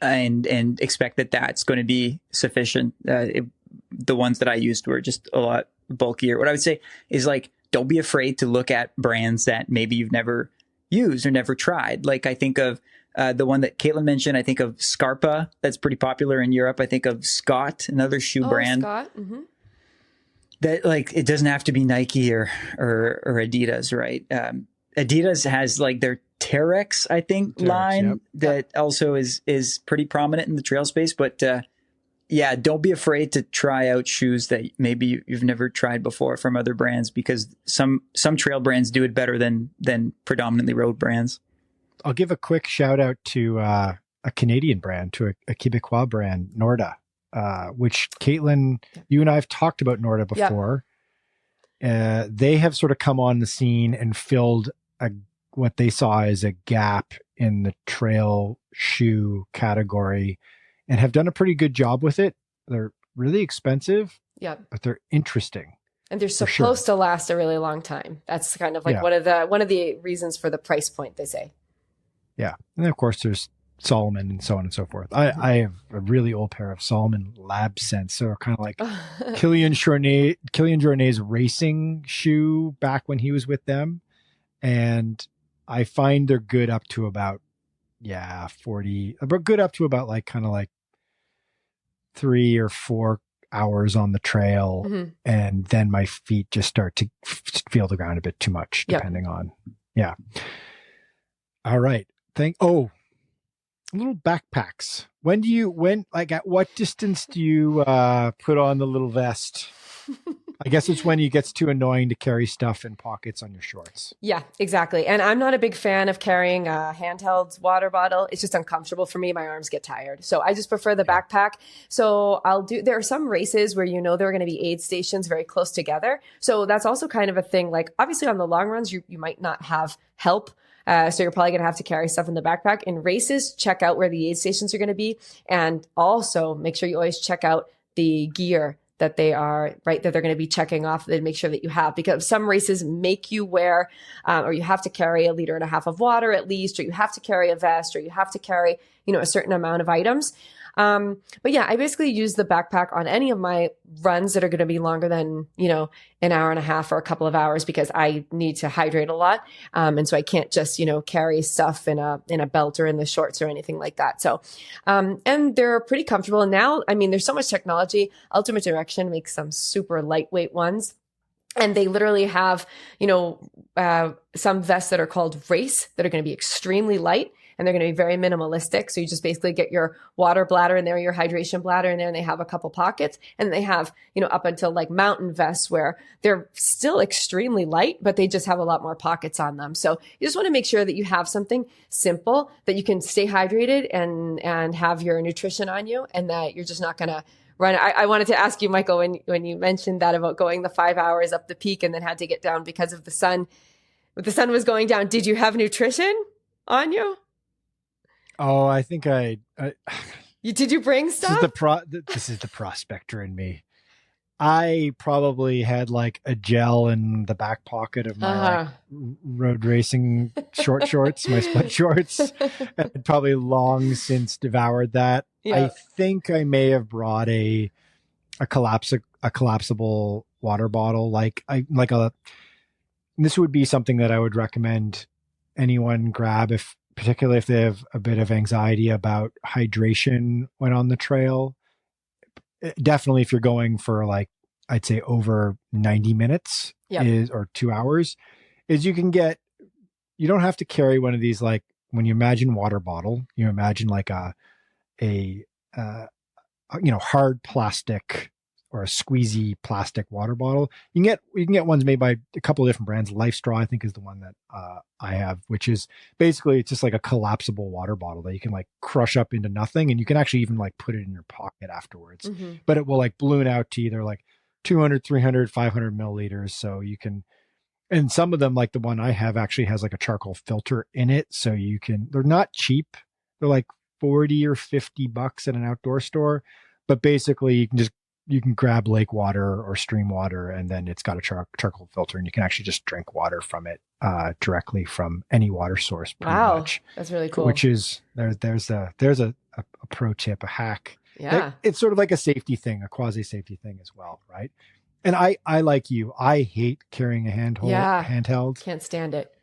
and expect that that's going to be sufficient. The ones that I used were just a lot bulkier. What I would say is like, don't be afraid to look at brands that maybe you've never used or never tried. Like I think of the one that Katelyn mentioned. I think of Scarpa, that's pretty popular in Europe. I think of Scott, another shoe brand. Scott. Mm-hmm. That like it doesn't have to be Nike or Adidas, right? Adidas has like their Terex, I think, line that also is pretty prominent in the trail space. But yeah, don't be afraid to try out shoes that maybe you've never tried before from other brands because some trail brands do it better than predominantly road brands. I'll give a quick shout out to a Canadian brand, to a Quebecois brand, Norda, which Katelyn, you and I have talked about Norda before. Yeah. They have sort of come on the scene and filled what they saw as a gap in the trail shoe category and have done a pretty good job with it. They're really expensive, but they're interesting. And they're supposed to last a really long time. That's kind of like one of the reasons for the price point, they say. Yeah. And of course there's Solomon and so on and so forth. I have a really old pair of Solomon Lab Sense. So kind of like Kilian Jornet's racing shoe back when he was with them. And I find they're good up to about 40, but good up to about like kind of like 3 or 4 hours on the trail. Mm-hmm. And then my feet just start to feel the ground a bit too much, depending on. Yeah. All right. Little backpacks. At what distance do you put on the little vest? I guess it's when it gets too annoying to carry stuff in pockets on your shorts. Yeah, exactly. And I'm not a big fan of carrying a handheld water bottle. It's just uncomfortable for me. My arms get tired. So I just prefer the backpack. So there are some races where there are going to be aid stations very close together. So that's also kind of a thing. Like obviously on the long runs, you might not have help. So you're probably going to have to carry stuff in the backpack. In races, check out where the aid stations are going to be. And also make sure you always check out the gear that they're going to be checking off and make sure that you have, because some races make you wear, or you have to carry 1.5 liters of water at least, or you have to carry a vest, or you have to carry, a certain amount of items. But yeah, I basically use the backpack on any of my runs that are going to be longer than, 1.5 hours or a couple of hours, because I need to hydrate a lot. And so I can't just, carry stuff in a belt or in the shorts or anything like that. So, and they're pretty comfortable. And now, there's so much technology. Ultimate Direction makes some super lightweight ones. And they literally have, some vests that are called race that are going to be extremely light, and they're going to be very minimalistic. So you just basically get your water bladder in there, your hydration bladder in there, and they have a couple pockets. And they have, up until like mountain vests where they're still extremely light, but they just have a lot more pockets on them. So you just want to make sure that you have something simple that you can stay hydrated and have your nutrition on you, and that you're just not going to run. I wanted to ask you, Michael, when you mentioned that about going the 5 hours up the peak and then had to get down because of the sun. The sun was going down. Did you have nutrition on you? Oh, I think did you bring stuff? This is the prospector in me. I probably had like a gel in the back pocket of my road racing short shorts, my split shorts, and probably long since devoured that. Yeah. I think I may have brought a collapsible water bottle, this would be something that I would recommend anyone grab, particularly if they have a bit of anxiety about hydration when on the trail. Definitely if you're going for like, I'd say over 90 minutes or 2 hours, you don't have to carry one of these, like when you imagine water bottle, you imagine like a hard plastic or a squeezy plastic water bottle. You can get ones made by a couple of different brands. Life Straw, I think, is the one that I have, which is basically it's just like a collapsible water bottle that you can like crush up into nothing, and you can actually even like put it in your pocket afterwards. Mm-hmm. But it will like balloon out to either like 200, 300, 500 milliliters. So you can, and some of them, like the one I have, actually has like a charcoal filter in it. So they're not cheap. They're like $40 or $50 at an outdoor store, but basically you can grab lake water or stream water, and then it's got a charcoal filter, and you can actually just drink water from it directly from any water source. Wow, much. That's really cool. Which is there's a pro tip, a hack. Yeah, it's sort of like a safety thing, a quasi safety thing as well, right? And I like you, I hate carrying a handheld. Can't stand it.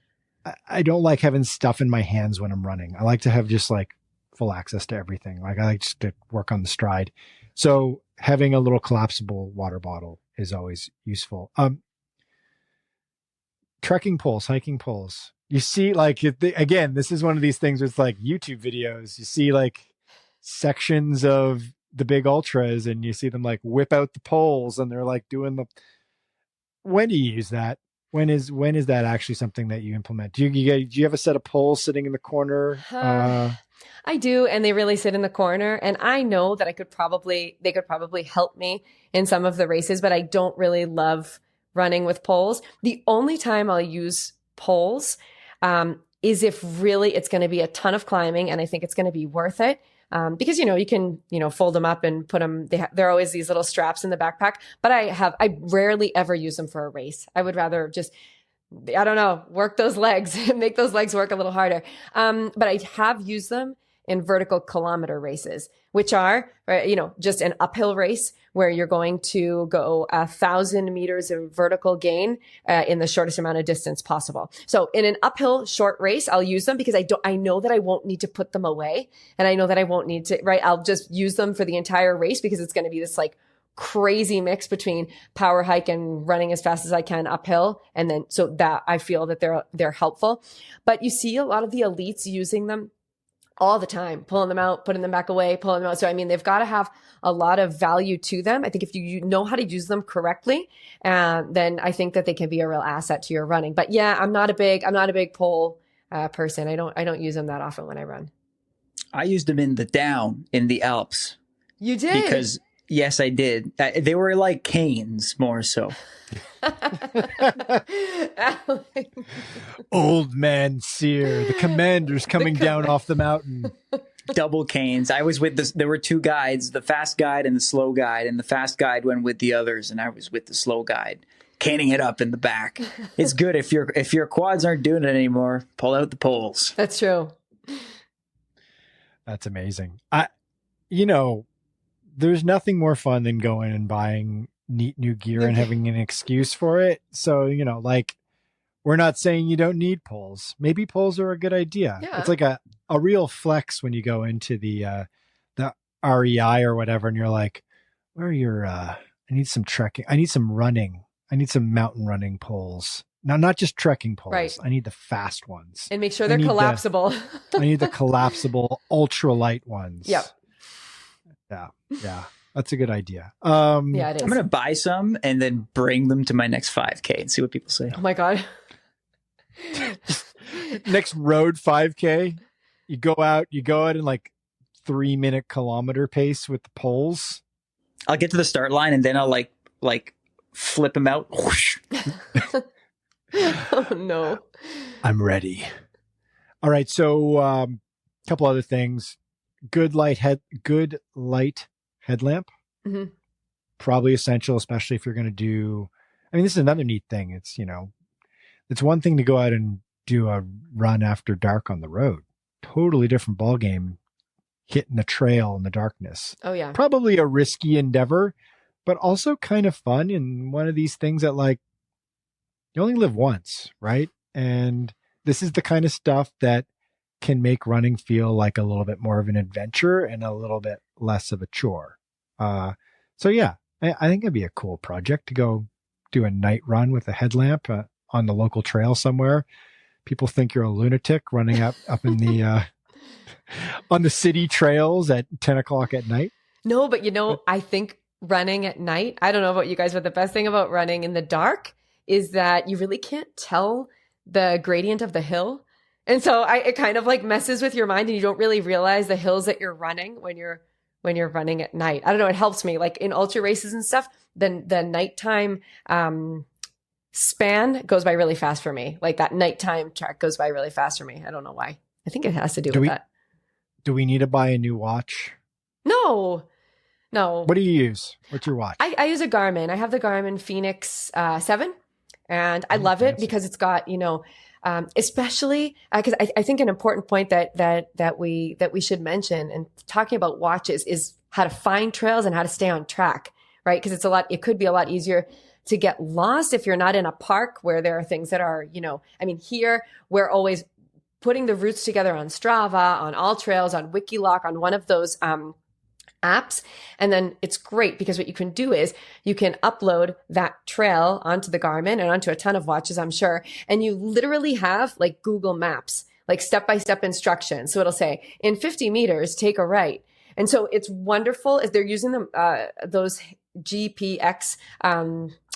I don't like having stuff in my hands when I'm running. I like to have just like full access to everything. Like I like just to work on the stride. So having a little collapsible water bottle is always useful. Trekking poles, hiking poles. You see, like, again, this is one of these things where it's like YouTube videos. You see like sections of the big ultras, and you see them like whip out the poles, and they're like doing when do you use that? When is that actually something that you implement? Do you have a set of poles sitting in the corner? I do, and they really sit in the corner. And I know that they could probably help me in some of the races, but I don't really love running with poles. The only time I'll use poles is if really it's going to be a ton of climbing, and I think it's going to be worth it. Because, you can, fold them up and put them, there are always these little straps in the backpack, but I rarely ever use them for a race. I would rather just, I don't know, work those legs and make those legs work a little harder. But I have used them in vertical kilometer races, which are, just an uphill race where you're going to go 1,000 meters of vertical gain in the shortest amount of distance possible. So in an uphill short race, I'll use them because I know that I won't need to put them away, and I know that I won't need to, right? I'll just use them for the entire race because it's going to be this like crazy mix between power hike and running as fast as I can uphill. And then, so that I feel that they're helpful, but you see a lot of the elites using them all the time, pulling them out, putting them back away, pulling them out. So, I mean, they've got to have a lot of value to them. I think if you know how to use them correctly, then I think that they can be a real asset to your running. But yeah, I'm not a big pole person. I don't use them that often when I run. I used them in the Alps. You did? Because yes, I did. They were like canes more so. Old man Cyr, the commander's coming down off the mountain. Double canes. I was with there were two guides, the fast guide and the slow guide, and the fast guide went with the others, and I was with the slow guide, caning it up in the back. It's good if your quads aren't doing it anymore, pull out the poles. That's true. That's amazing. There's nothing more fun than going and buying neat new gear and having an excuse for it. So, we're not saying you don't need poles. Maybe poles are a good idea. Yeah. It's like a real flex when you go into the REI or whatever, and you're like, where are your, I need some trekking. I need some running. some mountain running poles. Now, not just trekking poles. Right. I need the fast ones. And make sure they're collapsible. I need the collapsible ultralight ones. Yep. Yeah. That's a good idea. Yeah, it is. I'm going to buy some and then bring them to my next 5K and see what people say. Oh my God. Next road 5K, you go out in like 3-minute kilometer pace with the poles. I'll get to the start line and then I'll like flip them out. Whoosh. Oh no. I'm ready. All right. So a couple other things. Good light headlamp. Mm-hmm. Probably essential, especially if you're going to do, I mean, this is another neat thing. It's, it's one thing to go out and do a run after dark on the road. Totally different ball game hitting the trail in the darkness. Oh yeah. Probably a risky endeavor, but also kind of fun. And one of these things that like, you only live once, right? And this is the kind of stuff that can make running feel like a little bit more of an adventure and a little bit less of a chore. So yeah, I think it'd be a cool project to go do a night run with a headlamp on the local trail somewhere. People think you're a lunatic running up in the on the city trails at 10 o'clock at night. No, but I think running at night, I don't know about you guys, but the best thing about running in the dark is that you really can't tell the gradient of the hill. And so it kind of like messes with your mind and you don't really realize the hills that you're running when you're running at night. I don't know. It helps me like in ultra races and stuff. Then the nighttime span goes by really fast for me. Like that nighttime track goes by really fast for me. I don't know why. I think it has to do with that. Do we need to buy a new watch? No. What do you use? What's your watch? I use a Garmin. I have the Garmin Phoenix 7 and I love it because it's got, especially because I think an important point that we should mention and talking about watches is how to find trails and how to stay on track, right? Because it could be a lot easier to get lost if you're not in a park where there are things that are, here we're always putting the routes together on Strava, on All Trails, on Wikiloc, on one of those apps. And then it's great because what you can do is you can upload that trail onto the Garmin and onto a ton of watches, I'm sure. And you literally have like Google Maps, like step-by-step instructions. So it'll say in 50 meters, take a right. And so it's wonderful if they're using them, those GPX,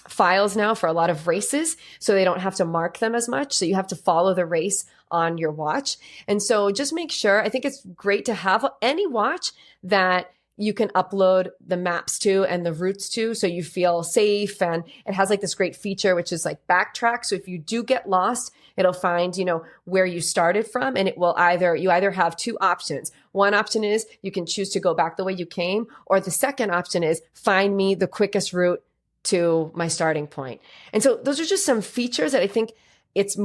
files now for a lot of races. So they don't have to mark them as much. So you have to follow the race on your watch. And so just make sure, I think it's great to have any watch that you can upload the maps to and the routes to, so you feel safe. And it has like this great feature, which is like backtrack. So if you do get lost, it'll find, where you started from. And it will you either have two options. One option is you can choose to go back the way you came, or the second option is find me the quickest route to my starting point. And so those are just some features that I think it's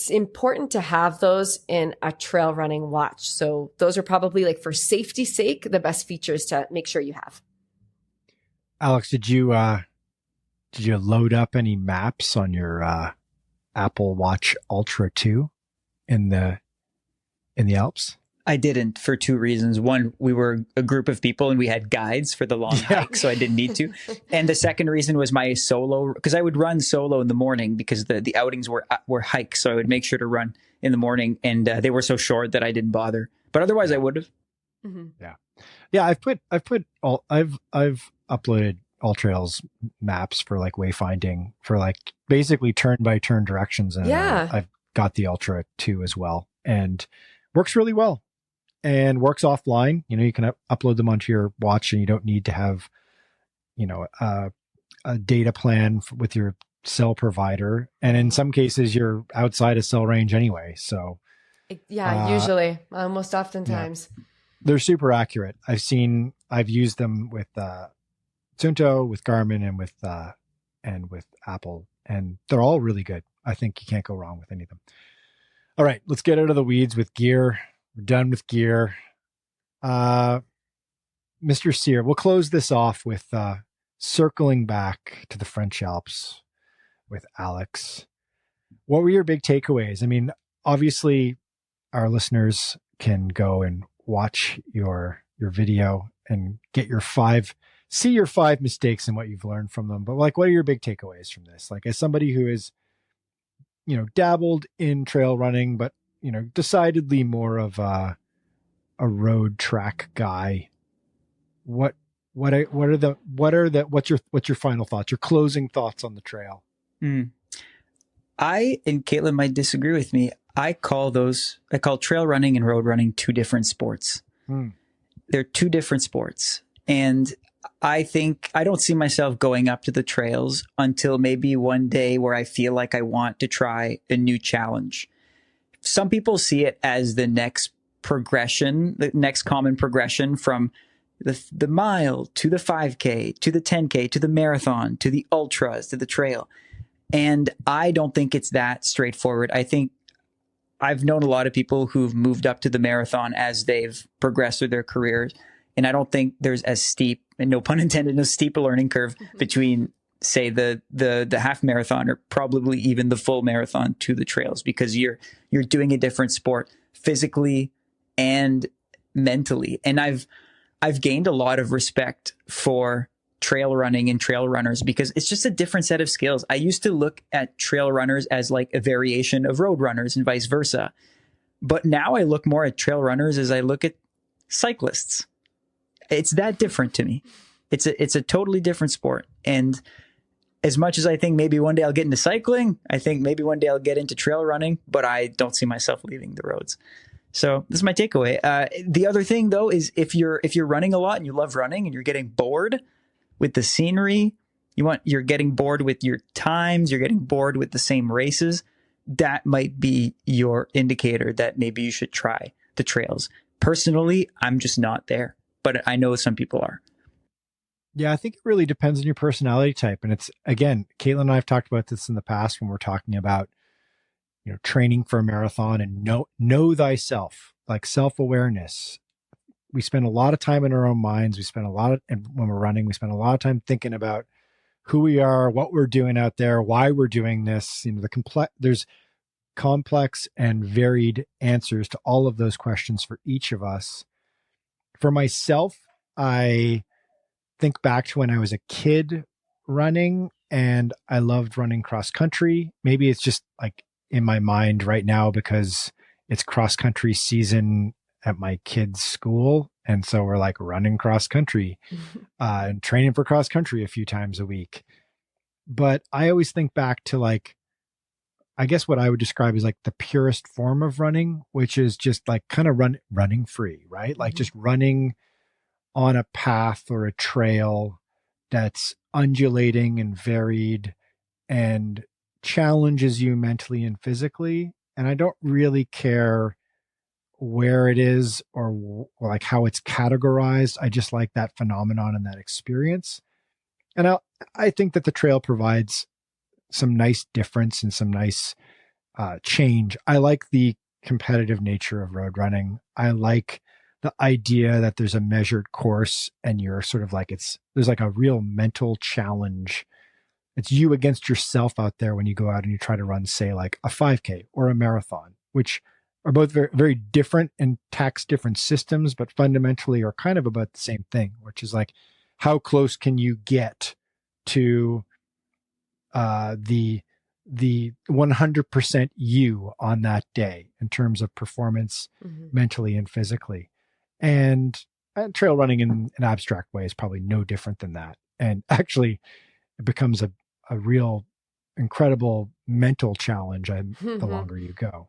important to have those in a trail running watch. So those are probably like for safety's sake, the best features to make sure you have. Alex, did you load up any maps on your Apple Watch Ultra 2 in the Alps? I didn't for two reasons. One, we were a group of people and we had guides for the long hike, so I didn't need to. And the second reason was my solo, because I would run solo in the morning because the outings were hikes, so I would make sure to run in the morning, and they were so short that I didn't bother. But otherwise, I would have. Mm-hmm. Yeah. I've uploaded All Trails maps for like wayfinding for like basically turn by turn directions, and I've got the Ultra 2 as well, and works really well. And works offline. You can upload them onto your watch, and you don't need to have, a data plan with your cell provider. And in some cases, you're outside of cell range anyway. So, usually, almost oftentimes, they're super accurate. I've used them with Sunto, with Garmin, and with Apple, and they're all really good. I think you can't go wrong with any of them. All right, let's get out of the weeds with gear. We're done with gear. Mr. Cyr, we'll close this off with circling back to the French Alps with Alex. What were your big takeaways? I mean, obviously, our listeners can go and watch your video and get your 5 see your 5 mistakes and what you've learned from them. But like, what are your big takeaways from this? Like, as somebody who is, dabbled in trail running, but, decidedly more of a road track guy, what's your final thoughts, your closing thoughts on the trail? I, and Katelyn might disagree with me, I call trail running and road running 2 different sports. They're 2 different sports. And I think I don't see myself going up to the trails until maybe one day where I feel like I want to try a new challenge. Some people see it as the next progression, the next common progression from the mile to the 5K, to the 10K, to the marathon, to the ultras, to the trail. And I don't think it's that straightforward. I think I've known a lot of people who've moved up to the marathon as they've progressed through their careers. And I don't think there's as steep, and no pun intended, a steep learning curve between, say, the half marathon or probably even the full marathon to the trails, because you're doing a different sport physically and mentally. And I've gained a lot of respect for trail running and trail runners because it's just a different set of skills. I used to look at trail runners as like a variation of road runners and vice versa. But now I look more at trail runners as I look at cyclists. It's that different to me. It's a totally different sport. And as much as I think maybe one day I'll get into cycling, I think maybe one day I'll get into trail running, but I don't see myself leaving the roads. So this is my takeaway. The other thing though is if you're running a lot and you love running and you're getting bored with the scenery, you're getting bored with your times, you're getting bored with the same races, that might be your indicator that maybe you should try the trails. Personally, I'm just not there, but I know some people are. Yeah, I think it really depends on your personality type. And it's, again, Katelyn and I have talked about this in the past when we're talking about, training for a marathon and know thyself, like self-awareness. We spend a lot of time in our own minds. And when we're running, we spend a lot of time thinking about who we are, what we're doing out there, why we're doing this. There's complex and varied answers to all of those questions for each of us. For myself, I think back to when I was a kid running and I loved running cross country. Maybe it's just like in my mind right now because it's cross country season at my kids' school. And so we're like running cross country and training for cross country a few times a week. But I always think back to like, I guess what I would describe as like the purest form of running, which is just like kind of running free, right? Like just running on a path or a trail that's undulating and varied and challenges you mentally and physically. And I don't really care where it is or like how it's categorized. I just like that phenomenon and that experience. And I think that the trail provides some nice difference and some nice change. I like the competitive nature of road running. I like the idea that there's a measured course and you're sort of like, there's like a real mental challenge. It's you against yourself out there when you go out and you try to run, say, like a 5K or a marathon, which are both very, very different and tax different systems, but fundamentally are kind of about the same thing, which is like, how close can you get to the 100% you on that day in terms of performance, mentally and physically. And trail running in an abstract way is probably no different than that. And actually it becomes a real incredible mental challenge the longer you go.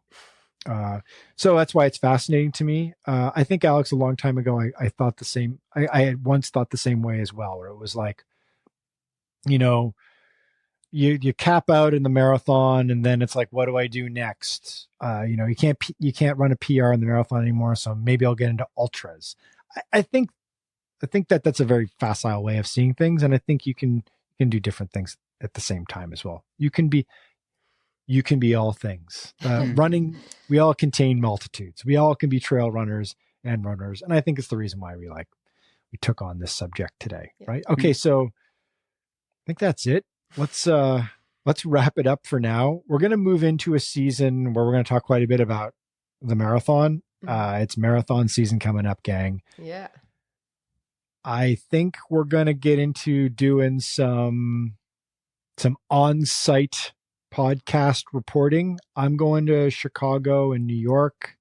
So that's why it's fascinating to me. I think, Alex, a long time ago, I thought the same. I had once thought the same way as well, where it was like, you cap out in the marathon and then it's like, what do I do next? You can't run a PR in the marathon anymore. So maybe I'll get into ultras. I think that that's a very facile way of seeing things. And I think you can do different things at the same time as well. You can be all things. Running, we all contain multitudes. We all can be trail runners and runners. And I think it's the reason why we took on this subject today. Yeah. Right. Okay. So I think that's it. Let's wrap it up for now. We're going to move into a season where we're going to talk quite a bit about the marathon. It's marathon season coming up, gang. Yeah. I think we're going to get into doing some on-site podcast reporting. I'm going to Chicago and New York,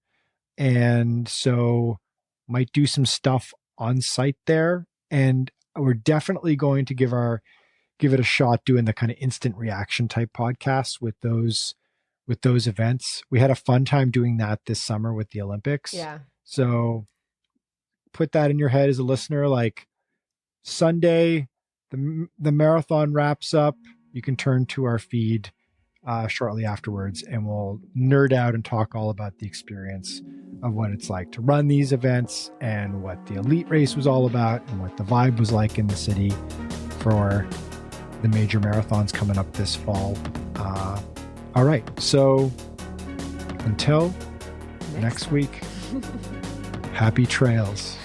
and so might do some stuff on site there. And we're definitely going to give it a shot doing the kind of instant reaction type podcasts with those events. We had a fun time doing that this summer with the Olympics. Yeah. So put that in your head as a listener, like Sunday, the marathon wraps up. You can turn to our feed shortly afterwards, and we'll nerd out and talk all about the experience of what it's like to run these events and what the elite race was all about and what the vibe was like in the city for the major marathons coming up this fall. All right. So until next week, happy trails.